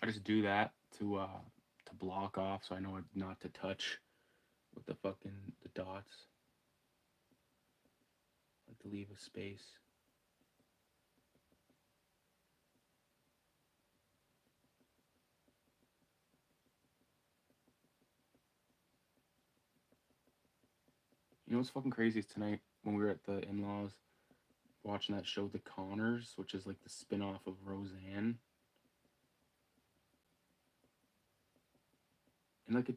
I just do that to block off, so I know not to touch with the dots. I like to leave a space. You know what's fucking crazy is tonight when we were at the in-laws watching that show The Connors, which is like the spin-off of Roseanne. And like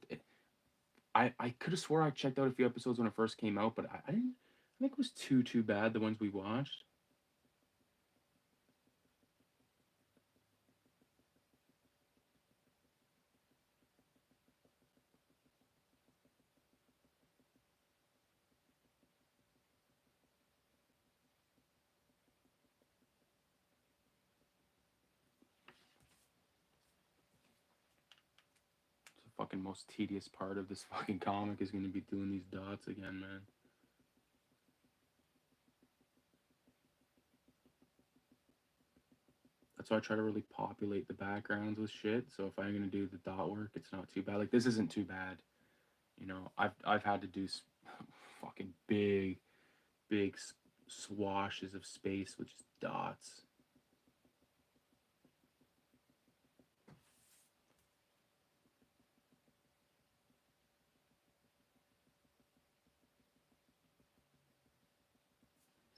I could have swore I checked out a few episodes when it first came out, but I didn't. I think it was too bad, the ones we watched. It's the fucking most tedious part of this fucking comic is going to be doing these dots again, man. That's why I try to really populate the backgrounds with shit. So if I'm gonna do the dot work, it's not too bad. Like this isn't too bad. You know, I've had to do fucking big swashes of space with just dots.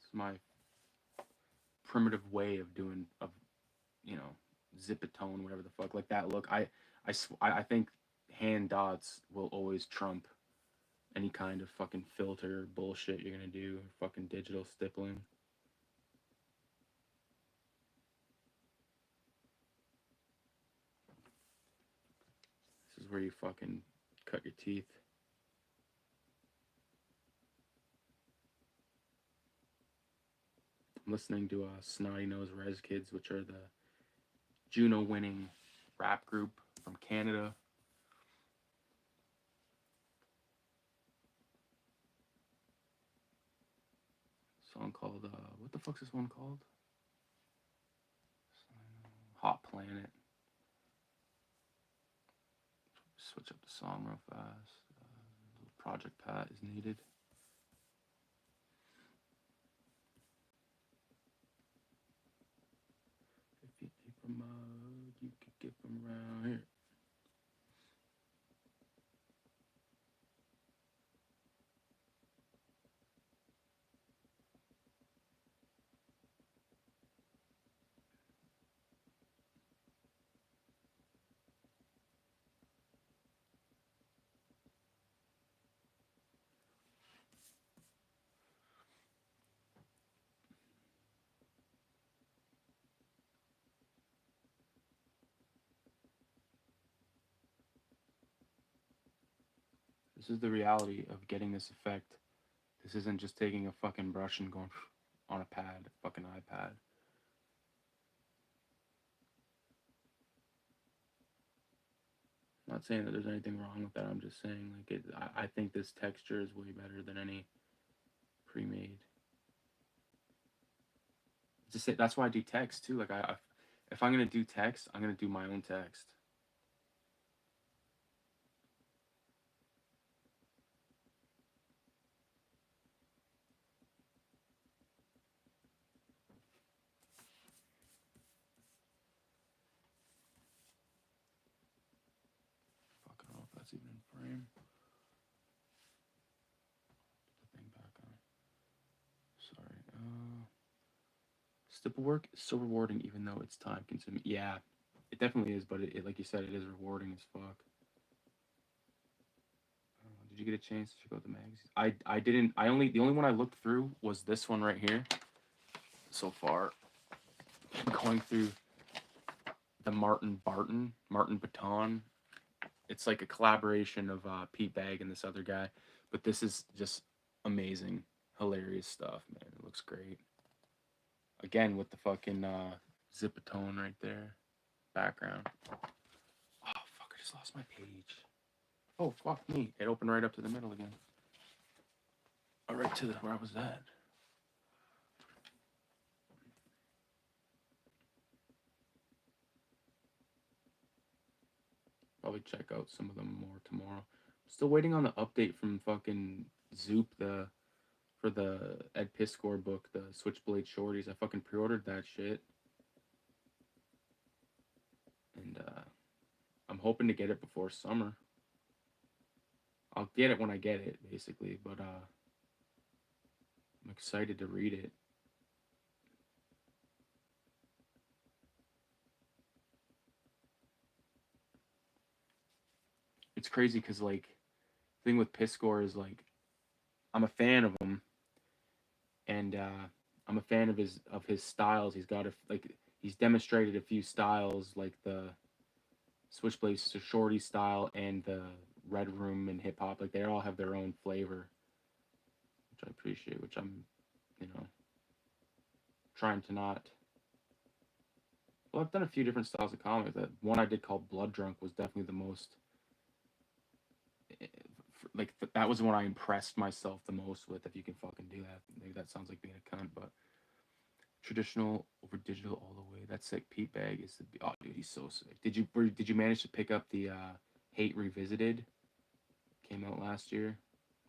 It's my primitive way of doing of you know zipatone, whatever the fuck, like that look. I think hand dots will always trump any kind of fucking filter bullshit you're gonna do, fucking digital stippling. This is where you fucking cut your teeth. I'm listening to Snotty Nose Res Kids, which are the Juno winning rap group from Canada. Song called what the fuck's this one called? Hot Planet. Switch up the song real fast. Project Pat is needed. If you need from you could get from around here. This is the reality of getting this effect. This isn't just taking a fucking brush and going on a pad, a fucking iPad. I'm not saying that there's anything wrong with that. I'm just saying, like, I think this texture is way better than any pre-made. Just that's why I do text too. Like, if I'm gonna do text, I'm gonna do my own text. Fuck, I don't know if that's even in frame. Put the thing back on. Sorry. Stipple work is so rewarding, even though it's time consuming. Yeah, it definitely is. But it like you said, it is rewarding as fuck. Did you get a chance to check out the magazine? I didn't. The only one I looked through was this one right here. So far, going through the Martin Baton. It's like a collaboration of Pete Bag and this other guy, but this is just amazing, hilarious stuff, man. It looks great. Again with the fucking zipatone right there, background. Oh fuck! I just lost my page. Oh fuck me! It opened right up to the middle again. All right to the where was that? Probably check out some of them more tomorrow. Still waiting on the update from fucking Zoop for the Ed Piscor book, the Switchblade Shorties. I fucking pre-ordered that shit, and I'm hoping to get it before summer. I'll get it when I get it, basically, but I'm excited to read it. It's crazy because like the thing with Piscor is like I'm a fan of him, and I'm a fan of his styles. He's got he's demonstrated a few styles like the Switchblade Shorty style and the Red Room and hip hop. Like they all have their own flavor, which I appreciate. Which I'm, you know, trying to not. Well, I've done a few different styles of comics. That one I did called Blood Drunk was definitely the most. Like that was the one I impressed myself the most with. If you can fucking do that, maybe that sounds like being a cunt, but Traditional over digital all the way. That sick. Pete Bag is the. Oh, dude, he's so sick. Did you manage to pick up the Hate Revisited? Came out last year.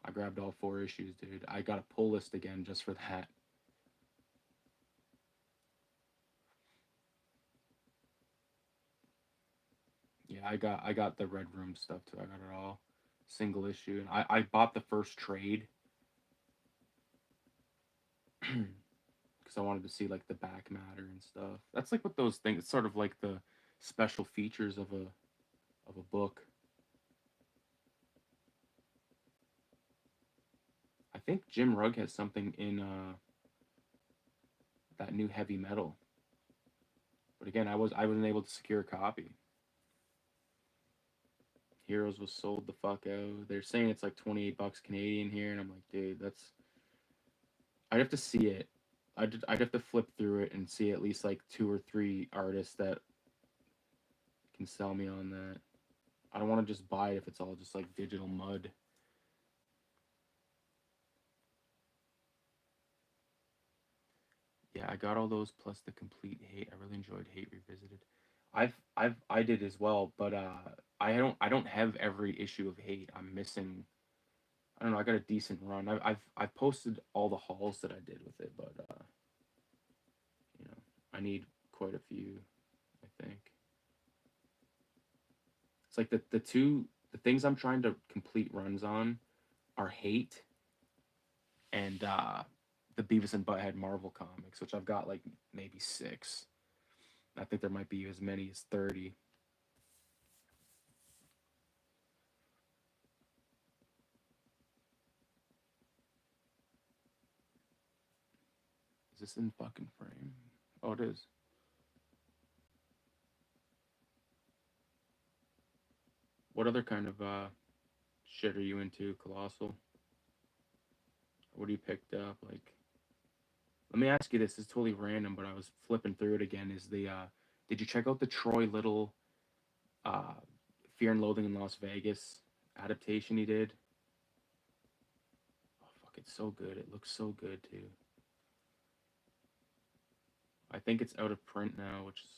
I grabbed all 4 issues, dude. I got a pull list again just for that. Yeah, I got the Red Room stuff too. I got it all single issue, and I bought the first trade because I wanted to see like the back matter and stuff. That's like what those things. It's sort of like the special features of a book. I think Jim Rugg has something in that new heavy metal, but again, I wasn't able to secure a copy. Heroes was sold the fuck out. They're saying it's like 28 bucks Canadian here, and I'm like, dude, that's. I'd have to see it. I'd have to flip through it and see at least like 2 or 3 artists that can sell me on that. I don't want to just buy it if it's all just like digital mud. Yeah, I got all those plus the complete Hate. I really enjoyed Hate Revisited. I did as well, but I don't have every issue of Hate. I'm missing. I don't know. I got a decent run. I've posted all the hauls that I did with it, but you know, I need quite a few. I think it's like the things I'm trying to complete runs on are Hate and the Beavis and Butthead Marvel comics, which I've got like maybe 6. I think there might be as many as 30. Is this in fucking frame? Oh, it is. What other kind of shit are you into, Colossal? What do you picked up? Like, let me ask you this. It's totally random, but I was flipping through it again. Is the did you check out the Troy Little uh, Fear and Loathing in Las Vegas adaptation he did? Oh fuck, it's so good. It looks so good too. I think it's out of print now, which is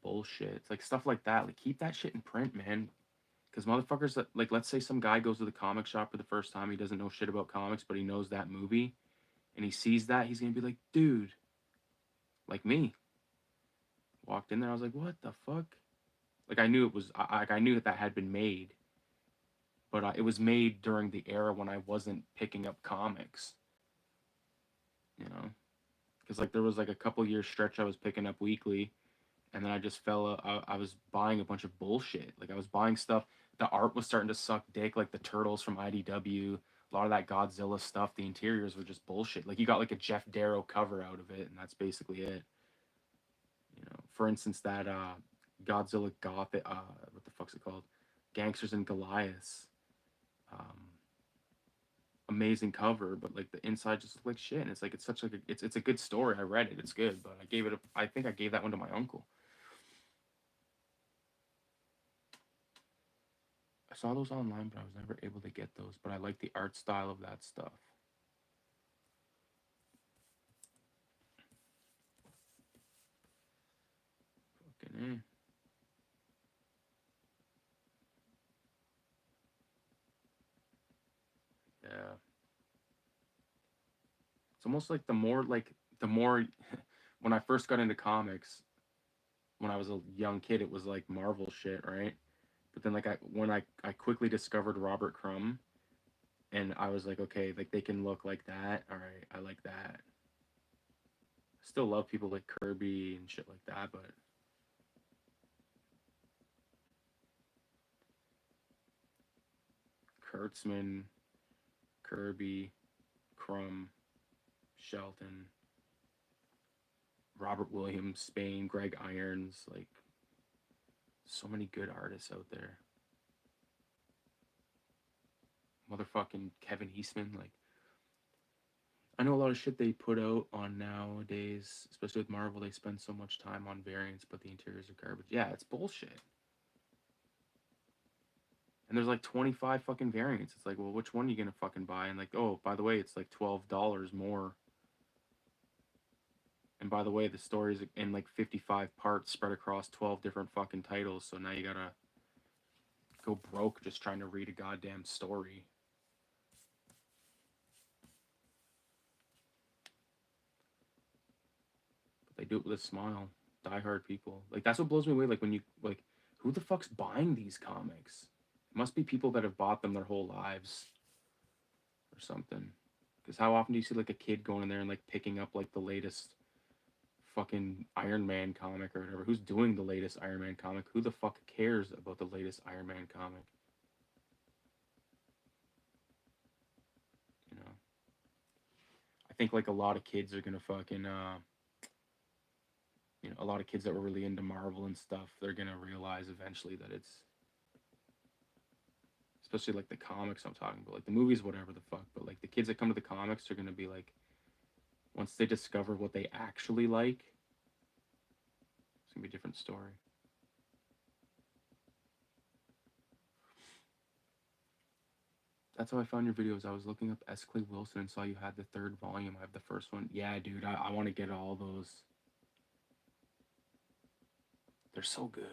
bullshit. It's like stuff like that. Like keep that shit in print, man. Because motherfuckers that like, let's say some guy goes to the comic shop for the first time. He doesn't know shit about comics, but he knows that movie, and he sees that. He's gonna be like, dude, like me. Walked in there. I was like, what the fuck? Like I knew it was. I knew that that had been made, but it was made during the era when I wasn't picking up comics. You know, because like there was like a couple year stretch I was picking up weekly, and then I just fell. I was buying a bunch of bullshit. Like I was buying stuff. The art was starting to suck dick, like the turtles from IDW. A lot of that Godzilla stuff. The interiors were just bullshit. Like you got like a Jeff Darrow cover out of it, and that's basically it. You know, for instance, that Godzilla Goth. What the fuck's it called? Gangsters and Goliaths. Um, Amazing cover, but like the inside just looked like shit. And it's like it's such like it's a good story. I read it. It's good, but I gave it. I think I gave that one to my uncle. I saw those online, but I was never able to get those. But I like the art style of that stuff. Fucking eh. Yeah. It's almost like the more when I first got into comics when I was a young kid, it was like Marvel shit, right? But then like I quickly discovered Robert Crumb, and I was like, okay, like they can look like that. All right, I like that. Still love people like Kirby and shit like that, but Kurtzman, Kirby, Crumb, Shelton, Robert Williams, Spain, Greg Irons, like so many good artists out there. Motherfucking Kevin Eastman, like I know a lot of shit they put out on nowadays, especially with Marvel. They spend so much time on variants, but the interiors are garbage. Yeah, it's bullshit. And there's like 25 fucking variants. It's like, well, which one are you gonna fucking buy? And like, oh, by the way, it's like $12 more. And by the way, the story's in like 55 parts spread across 12 different fucking titles. So now you gotta go broke just trying to read a goddamn story. But they do it with a smile. Diehard people. Like that's what blows me away. Like when you like, who the fuck's buying these comics? It must be people that have bought them their whole lives or something. Because how often do you see like a kid going in there and like picking up like the latest fucking Iron Man comic or whatever? Who's doing the latest Iron Man comic? Who the fuck cares about the latest Iron Man comic? You know, I think like a lot of kids are gonna fucking a lot of kids that were really into Marvel and stuff, they're gonna realize eventually that it's, especially like the comics I'm talking about, like the movies, whatever the fuck, but like the kids that come to the comics are gonna be like, once they discover what they actually like, it's gonna be a different story. That's how I found your videos. I was looking up S. Clay Wilson and saw you had the third volume. I have the first one. Yeah, dude, I want to get all those. They're so good.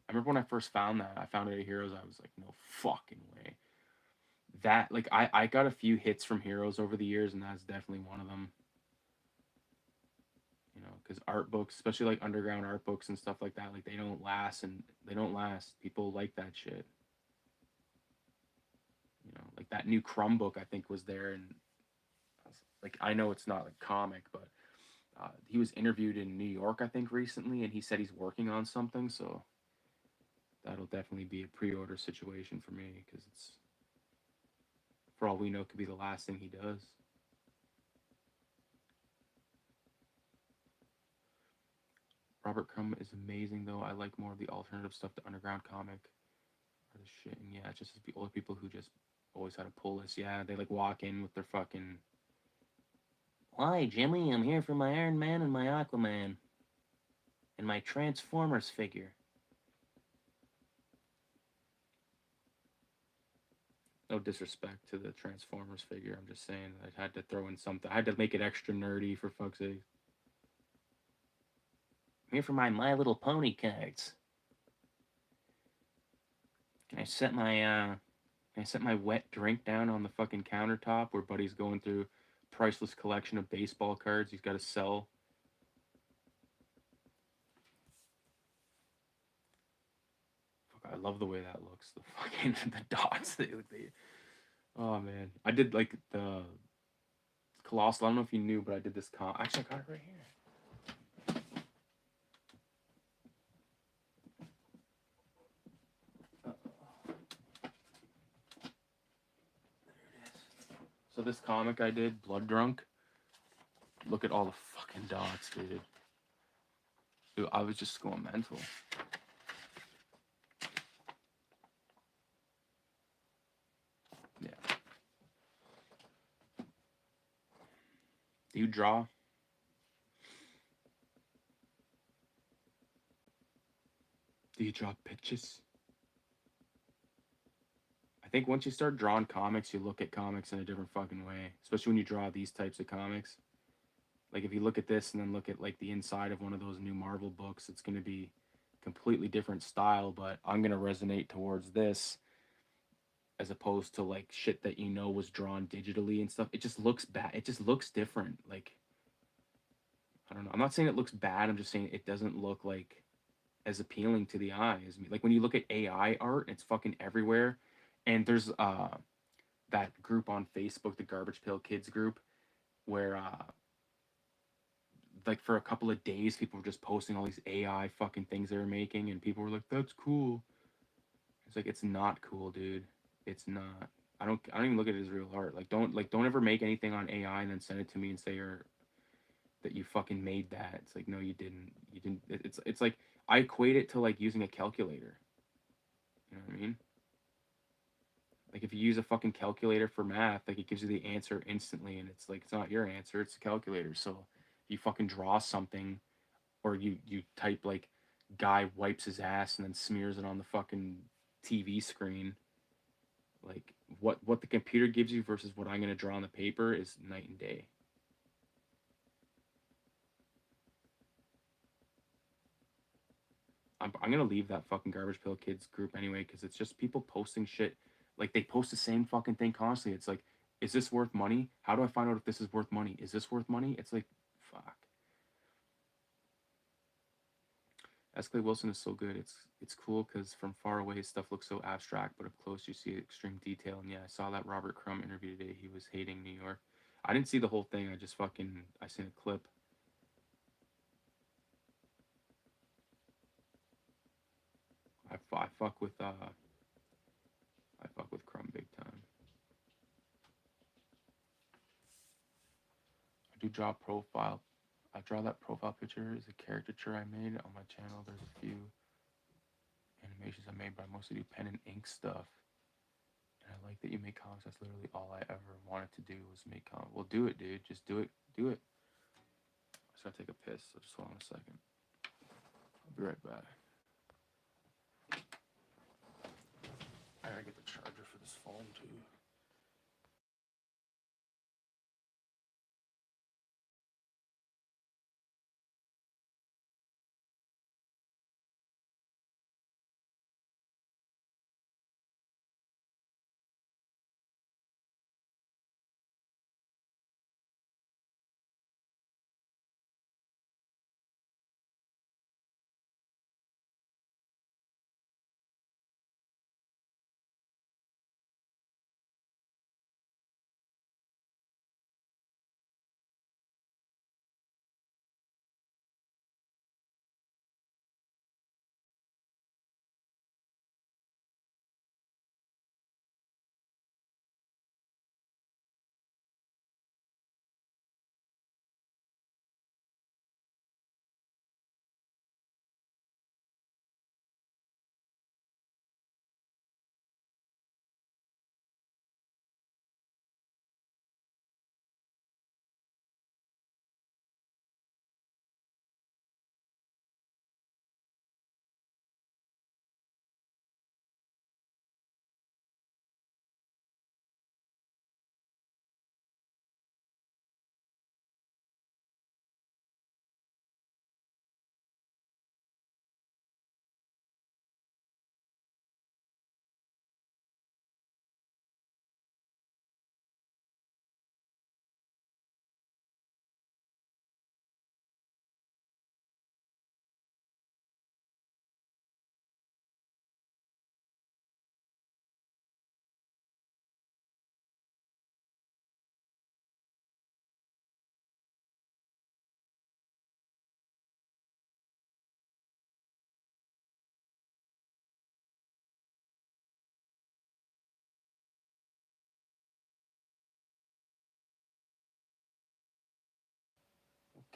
I remember when I first found that, I found it at Heroes. I was like, no fucking way. That, like, I got a few hits from Heroes over the years, and that's definitely one of them. You know, because art books, especially like underground art books and stuff like that, like they don't last. People like that shit. You know, like that new Crumb book I think was there, and like I know it's not like comic, but he was interviewed in New York I think recently, and he said he's working on something, so that'll definitely be a pre-order situation for me because it's, for all we know, could be the last thing he does. Robert Crumb is amazing though. I like more of the alternative stuff to underground comic or the shit. And yeah, it's just the older people who just always had a pull list. Yeah, they like walk in with their fucking, "Hi, Jimmy, I'm here for my Iron Man and my Aquaman and my Transformers figure." No disrespect to the Transformers figure. I'm just saying I had to throw in something. I had to make it extra nerdy for fuck's sake. I'm here for my My Little Pony cards. Can I set my can I set my wet drink down on the fucking countertop where Buddy's going through priceless collection of baseball cards he's got to sell? Fuck, I love the way that looks. The fucking the dots. Oh man, I did like the Colossal. I don't know if you knew, but I did this Actually, I got it right here. So this comic I did, Blood Drunk. Look at all the fucking dots, dude. Dude, I was just going mental. Yeah. Do you draw? Do you draw pictures? I think once you start drawing comics, you look at comics in a different fucking way. Especially when you draw these types of comics. Like if you look at this and then look at like the inside of one of those new Marvel books, it's gonna be completely different style, but I'm gonna resonate towards this as opposed to like shit that you know was drawn digitally and stuff. It just looks bad. It just looks different. Like I don't know. I'm not saying it looks bad. I'm just saying it doesn't look like as appealing to the eye as me. Like when you look at AI art, it's fucking everywhere. And there's that group on Facebook, the Garbage Pail Kids group, where like for a couple of days people were just posting all these AI fucking things they were making, and people were like, "That's cool." It's like it's not cool, dude. It's not. I don't even look at it as real art. Like don't ever make anything on AI and then send it to me and say you're that you fucking made that. It's like no, you didn't. You didn't. It's like I equate it to like using a calculator. You know what I mean? Like if you use a fucking calculator for math, like it gives you the answer instantly, and it's like it's not your answer, it's the calculator. So you fucking draw something, or you type like guy wipes his ass and then smears it on the fucking TV screen. Like what the computer gives you versus what I'm gonna draw on the paper is night and day. I'm gonna leave that fucking Garbage Pail Kids group anyway because it's just people posting shit. Like they post the same fucking thing constantly. It's like, is this worth money? How do I find out if this is worth money? Is this worth money? It's like, fuck. Escalade Wilson is so good. It's cool because from far away stuff looks so abstract, but up close you see extreme detail. And yeah, I saw that Robert Crumb interview today. He was hating New York. I didn't see the whole thing. I seen a clip. I fuck with Crumb big time. I do draw profile. I draw that profile picture is a caricature I made on my channel. There's a few animations I made, but I mostly do pen and ink stuff. And I like that you make comics. That's literally all I ever wanted to do was make comics. Well, do it, dude. Just do it. Do it. I just gotta take a piss. So just hold on a second. I'll be right back. I gotta get the charger for this phone too.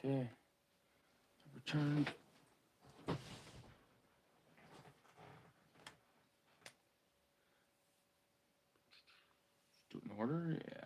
Okay. Returned. Do it in order? Yeah.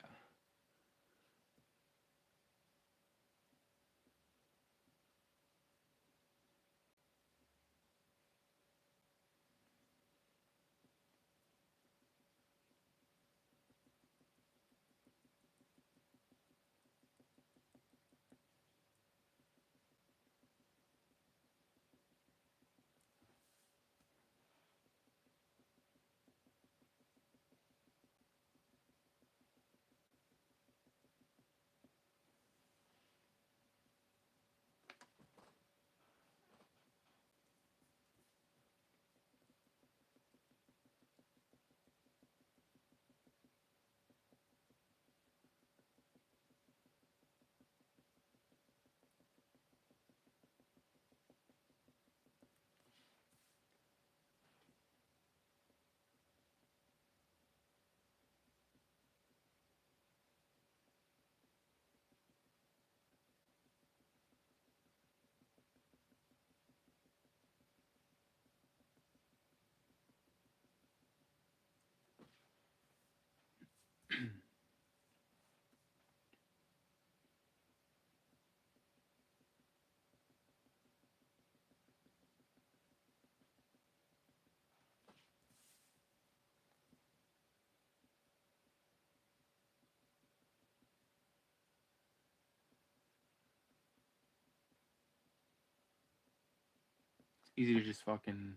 Easy to just fucking.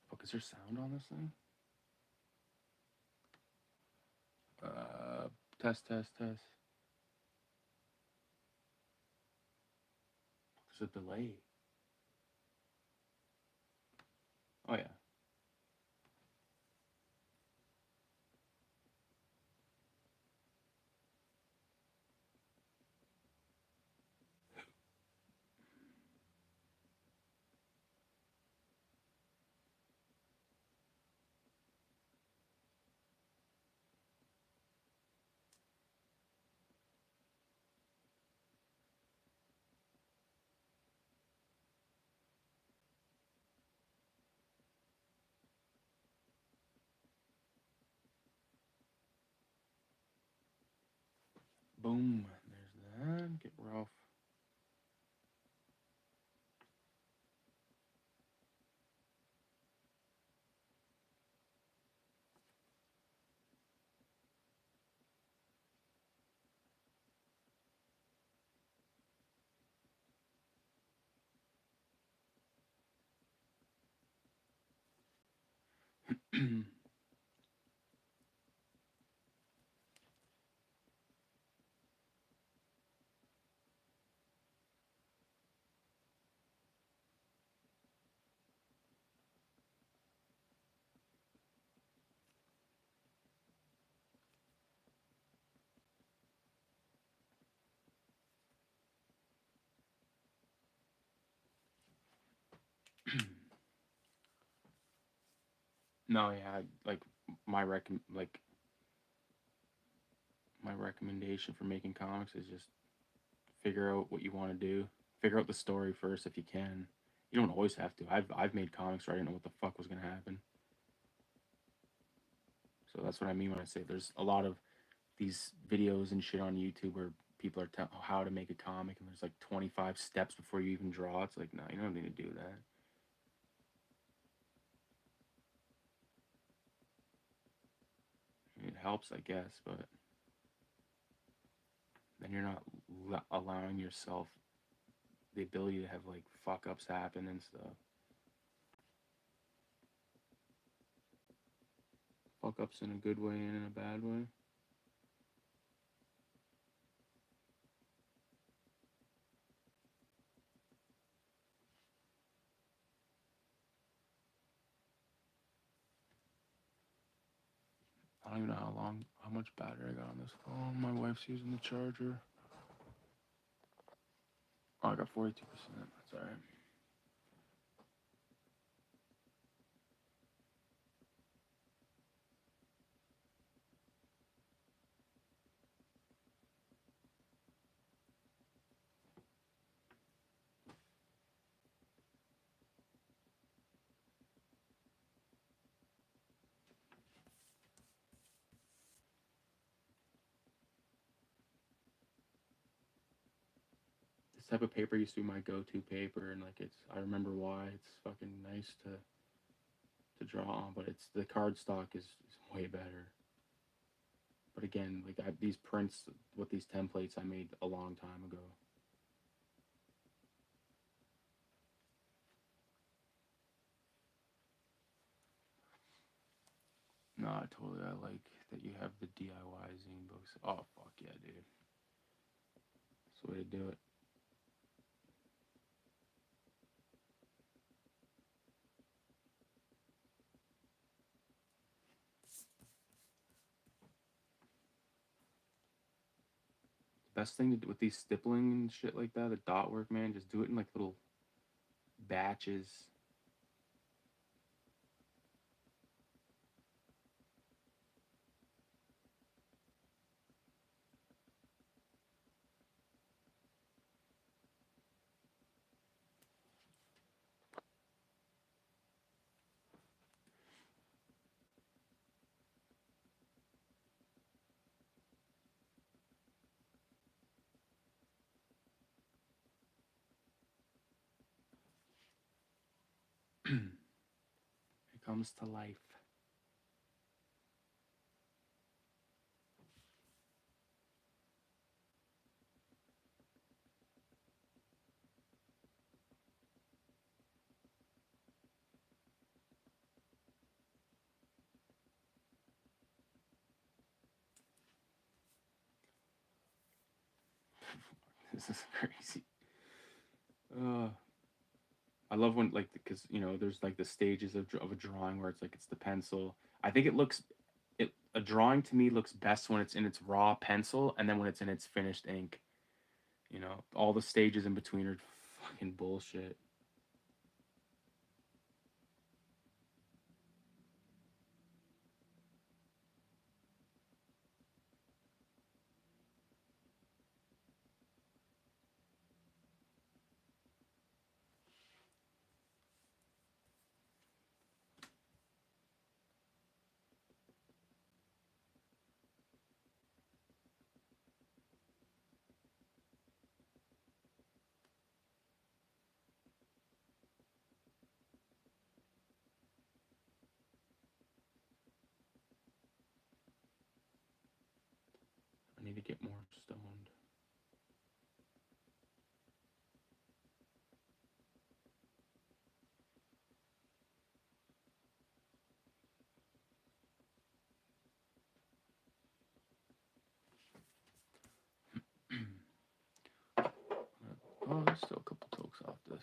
Fuck, is there sound on this thing? Uh, test, test, test. There's a delay. Oh yeah. Boom. There's that. Get Ralph. No, yeah, like my my recommendation for making comics is just figure out what you want to do. Figure out the story first if you can. You don't always have to. I've made comics where I didn't know what the fuck was gonna happen. So that's what I mean when I say there's a lot of these videos and shit on YouTube where people are telling how to make a comic and there's like 25 steps before you even draw. It's like, no, you don't need to do that. It helps, I guess, but then you're not allowing yourself the ability to have like fuck ups happen and stuff. Fuck ups in a good way and in a bad way. I don't even know how much battery I got on this phone. My wife's using the charger. Oh, I got 42%. That's alright. This type of paper used to be my go-to paper, and like I remember why. It's fucking nice to draw on, but it's the cardstock is way better. But again, like these prints with these templates I made a long time ago. No, I like that you have the DIY zine books. Oh fuck yeah, dude. That's the way to do it. The best thing to do with these stippling and shit like that, the dot work, man, just do it in like little batches. It comes to life. This is crazy. Uh, I love when like because you know there's like the stages of a drawing where it's like it's the pencil. I think it looks it a drawing to me looks best when it's in its raw pencil and then when it's in its finished ink. You know, all the stages in between are fucking bullshit. I need to get more stoned. Oh, there's still a couple tokes off this.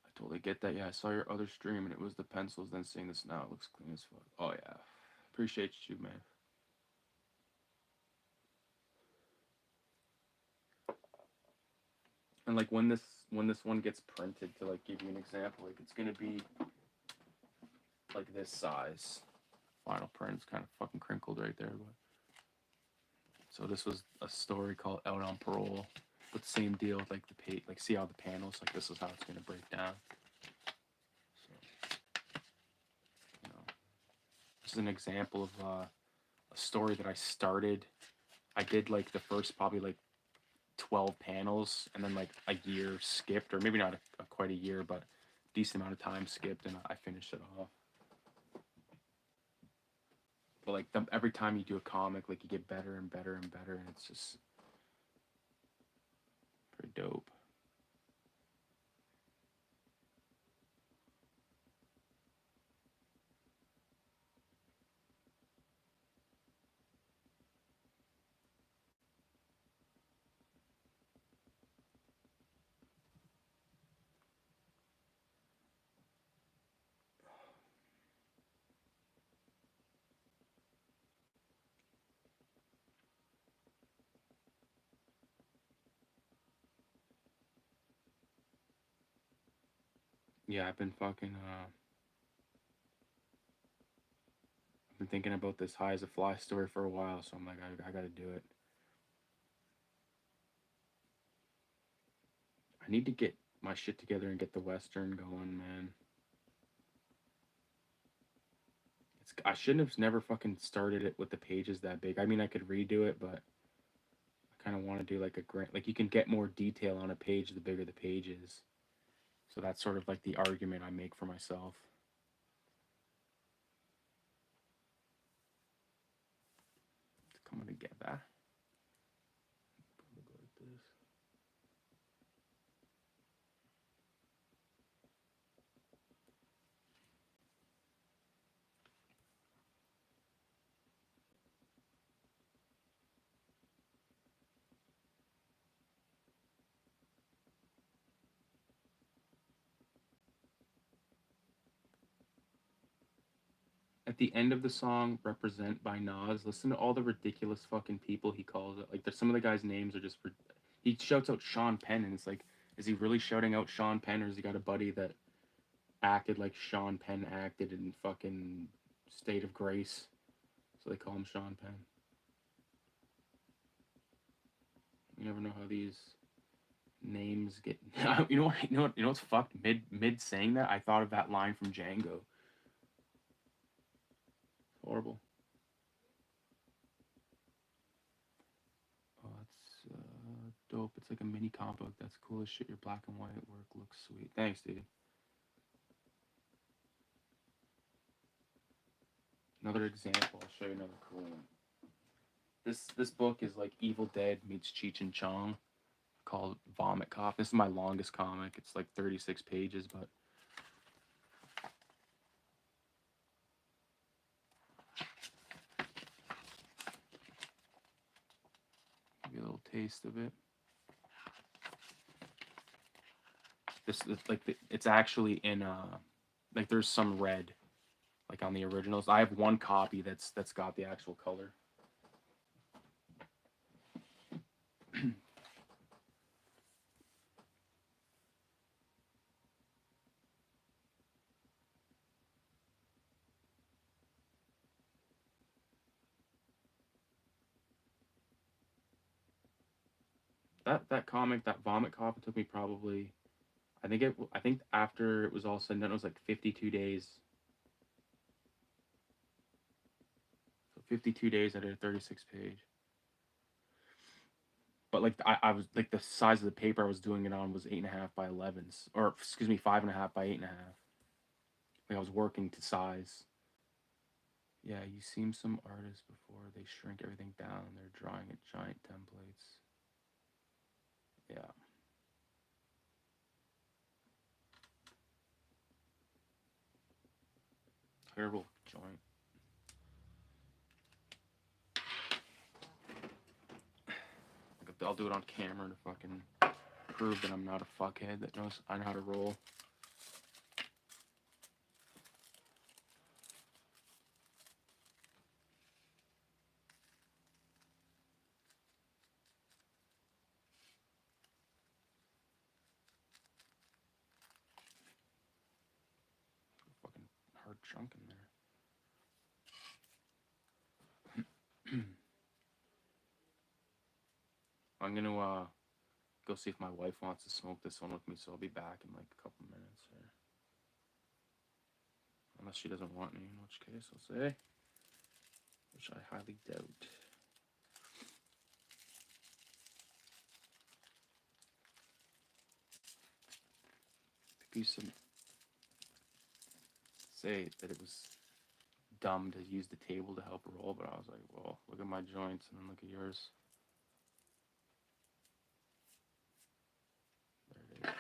I totally get that. Yeah, I saw your other stream and it was the pencils. Then seeing this now, it looks clean as fuck. Oh yeah, appreciate you, man. And like when this one gets printed, to like give you an example, like it's gonna be like this size. Final print's kind of fucking crinkled right there, but so this was a story called Out on Parole, but same deal with like the like see how the panels, like this is how it's gonna break down. So you know, this is an example of a story that I started. I did like the first probably like 12 panels and then like a year skipped, or maybe not quite a year, but decent amount of time skipped, and I finished it off. But like every time you do a comic, like you get better and better and better, and it's just pretty dope. Yeah, I've been fucking I've been thinking about this high as a fly story for a while, so I'm like I gotta do it. I need to get my shit together and get the western going, man. I shouldn't have never fucking started it with the pages that big. I mean, I could redo it, but I kind of want to do like a grant. Like you can get more detail on a page the bigger the page is. So that's sort of like the argument I make for myself. It's coming together. Probably like this. At the end of the song "Represent" by Nas, listen to all the ridiculous fucking people he calls it. Like, there's some of the guys' names are just. He shouts out Sean Penn, and it's like, is he really shouting out Sean Penn, or has he got a buddy that acted like Sean Penn acted in fucking State of Grace? So they call him Sean Penn. You never know how these names get. You know what? You know what? You know what's fucked? Mid saying that, I thought of that line from Django. Horrible. dope. It's like a mini comic book. That's cool as shit. Your black and white work looks sweet. Thanks, dude. Another example. I'll show you another cool one. This book is like Evil Dead meets Cheech and Chong, called Vomit Cough. This is my longest comic. It's like 36 pages, but give you a little taste of it. This is like it's actually in like there's some red like on the originals. I have one copy that's got the actual color. That comic, that Vomit Cough, it took me probably I think after it was all said and done, it was like 52 days. So 52 days out of a 36 page. But like I was like the size of the paper I was doing it on was 8.5 by 11s, or excuse me, 5.5 by 8.5. Like I was working to size. Yeah, you've seen some artists before. They shrink everything down and they're drawing at giant templates. Yeah. Terrible joint. Like, I'll do it on camera to fucking prove that I'm not a fuckhead that knows I know how to roll. Fucking hard chunk in there. I'm gonna go see if my wife wants to smoke this one with me, so I'll be back in like a couple minutes here. Unless she doesn't want me, in which case I'll say, which I highly doubt. Used to say that it was dumb to use the table to help roll, but I was like, well, look at my joints and then look at yours. There it is.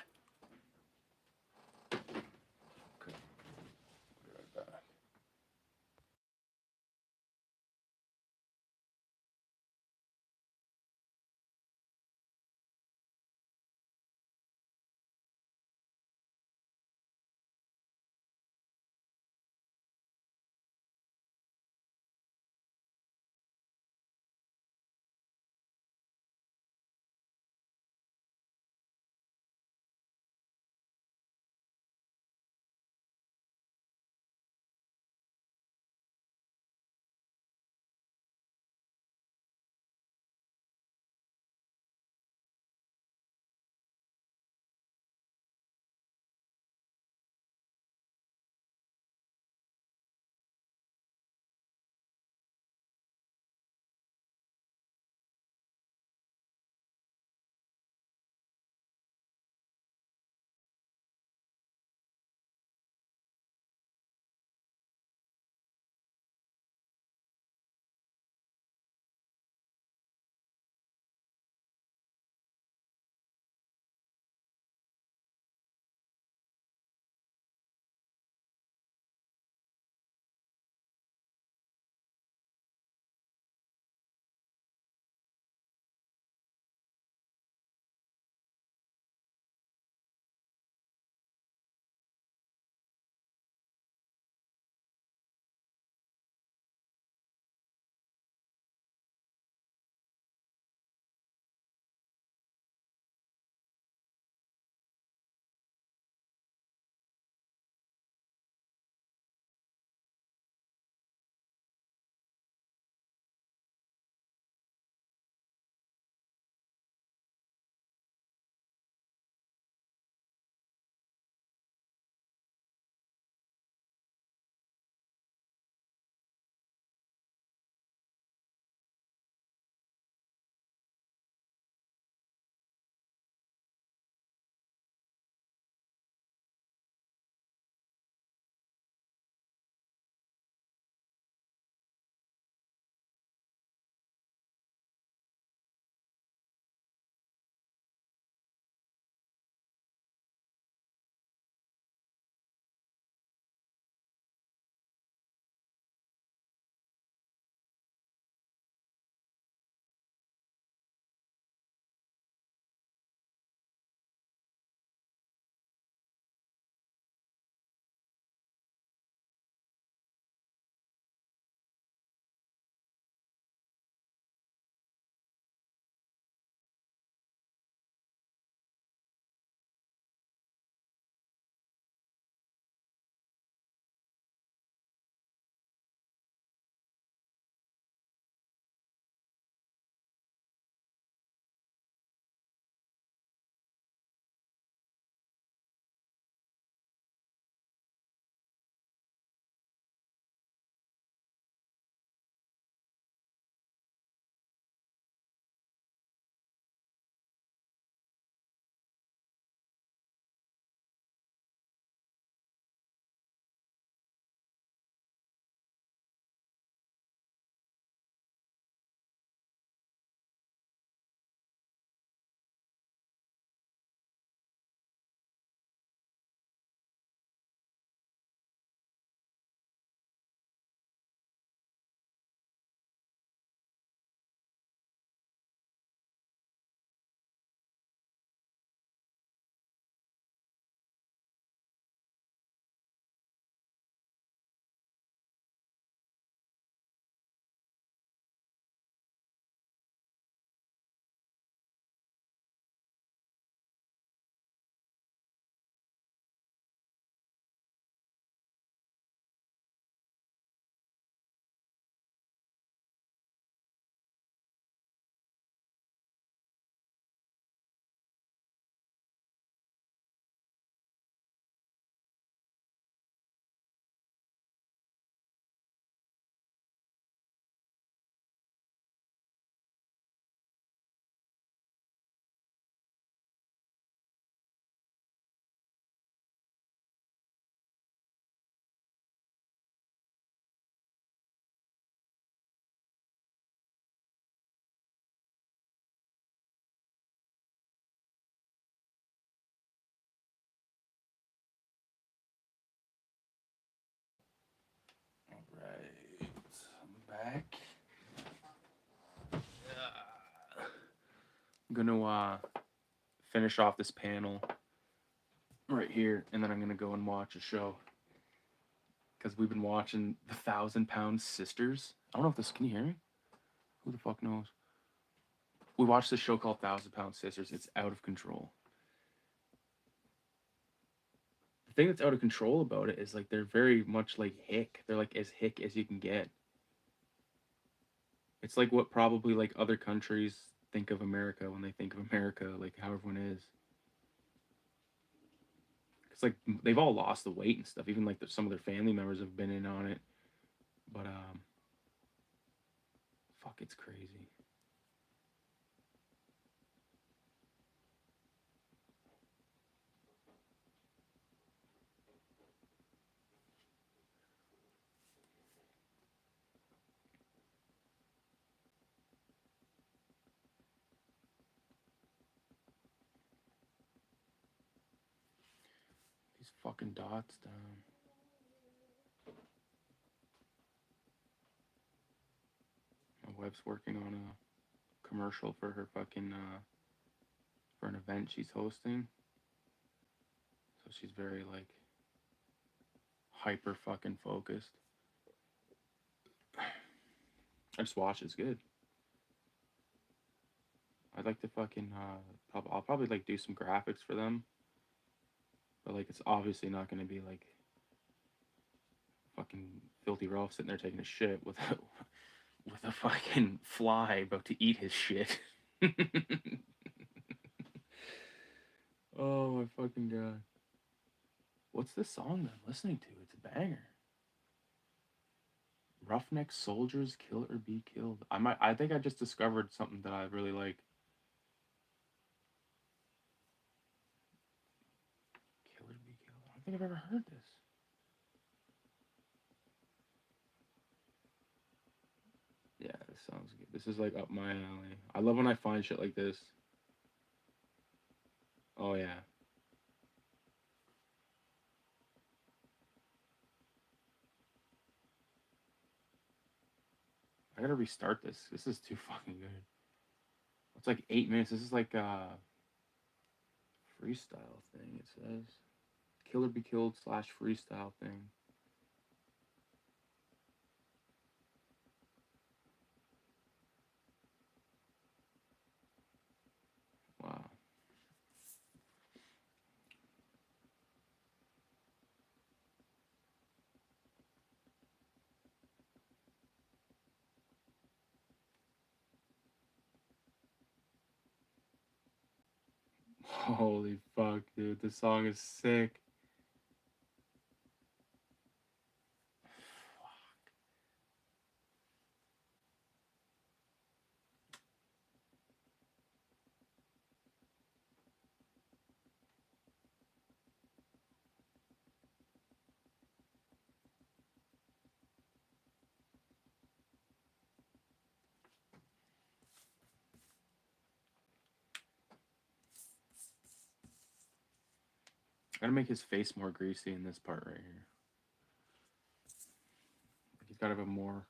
I'm gonna finish off this panel right here, and then I'm gonna go and watch a show because we've been watching the 1,000 Pound Sisters. I don't know if this. Can you hear me? Who the fuck knows? We watched this show called 1,000 Pound Sisters. It's out of control. The thing that's out of control about it is like they're very much like hick. They're like as hick as you can get. It's like what probably like other countries think of America when they think of America, like how everyone is. It's like they've all lost the weight and stuff. Even like some of their family members have been in on it. But fuck, it's crazy. These fucking dots down. My wife's working on a commercial for her fucking for an event she's hosting. So she's very like hyper fucking focused. I just watch. It's good. I'd like to fucking I'll probably like do some graphics for them, but like it's obviously not gonna be like fucking filthy Ralph sitting there taking a shit with a fucking fly about to eat his shit. Oh my fucking god! What's this song that I'm listening to? It's a banger. Roughneck Soldiers, Kill or Be Killed. I think I just discovered something that I really like. Kill or Be Killed. I don't think I've ever heard this. Yeah, this sounds good. This is like up my alley. I love when I find shit like this. Oh yeah. I gotta restart this. This is too fucking good. It's like 8 minutes. This is like a freestyle thing, it says. Kill or Be Killed / freestyle thing. Wow. Holy fuck, dude. This song is sick. Gotta make his face more greasy in this part right here. He's gotta have a more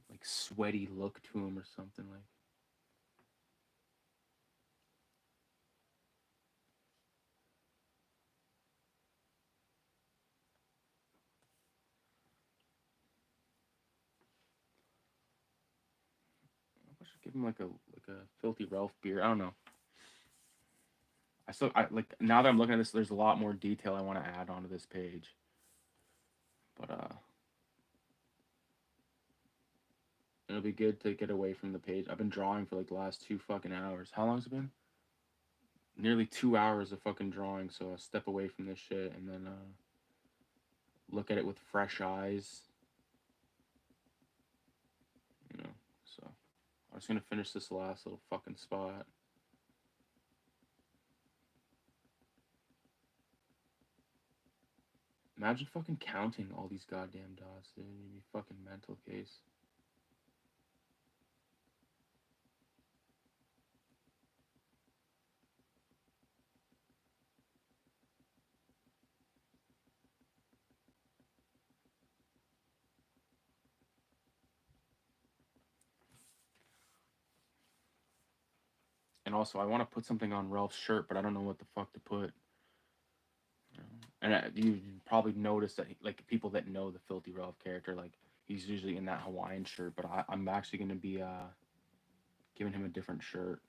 like sweaty look to him or something like. I should give him like a filthy Ralph beard. I don't know. I like now that I'm looking at this, there's a lot more detail I want to add onto this page. But it'll be good to get away from the page. I've been drawing for like the last 2 fucking hours. How long's it been? Nearly 2 hours of fucking drawing. So I'll step away from this shit and then look at it with fresh eyes. You know. So I'm just gonna finish this last little fucking spot. Imagine fucking counting all these goddamn dots, dude. You'd be fucking mental case. And also, I want to put something on Ralph's shirt, but I don't know what the fuck to put. And you probably noticed that, like, people that know the Filthy Ralph character, like, he's usually in that Hawaiian shirt, but I'm actually going to be giving him a different shirt.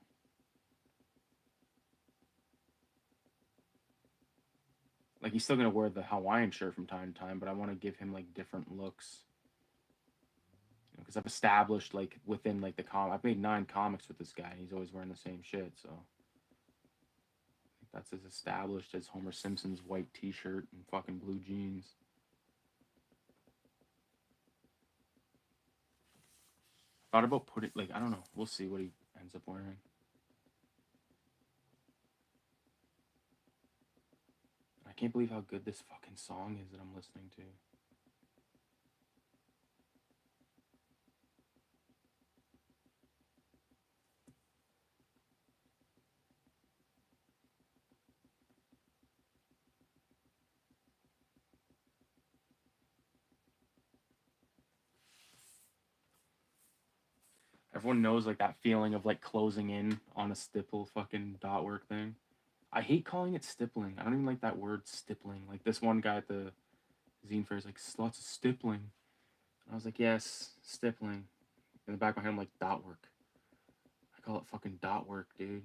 Like, he's still going to wear the Hawaiian shirt from time to time, but I want to give him, like, different looks. Because I've established, like, within, like, I've made 9 comics with this guy, and he's always wearing the same shit, so that's as established as Homer Simpson's white t-shirt and fucking blue jeans. Thought about putting, like, I don't know, we'll see what he ends up wearing. I can't believe how good this fucking song is that I'm listening to. Everyone knows, like, that feeling of, like, closing in on a stipple fucking dot work thing. I hate calling it stippling. I don't even like that word stippling. Like, this one guy at the zine fair is like, lots of stippling. And I was like, yes, stippling. In the back of my head, I'm like, dot work. I call it fucking dot work, dude.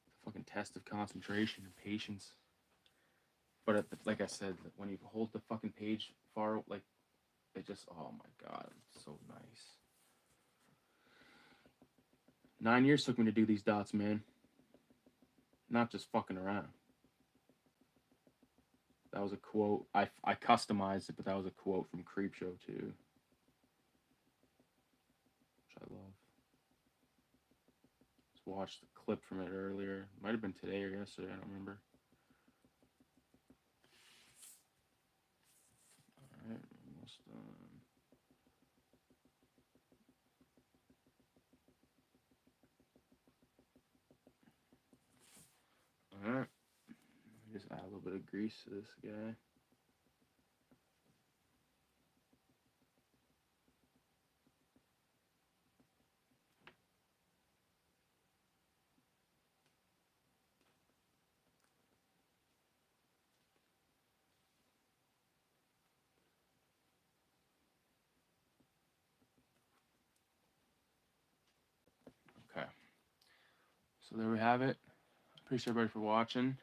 It's a fucking test of concentration and patience. But like I said, when you hold the fucking page far, like, it just, oh my god, it's so nice. 9 years took me to do these dots, man. Not just fucking around. That was a quote. I customized it, but that was a quote from Creepshow 2, which I love. Just watched the clip from it earlier. Might have been today or yesterday. I don't remember. All right, almost done. All right. Just add a little bit of grease to this guy. Okay. So there we have it. Appreciate everybody for watching.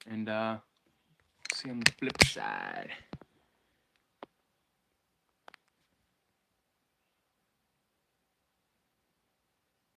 And see you on the flip side.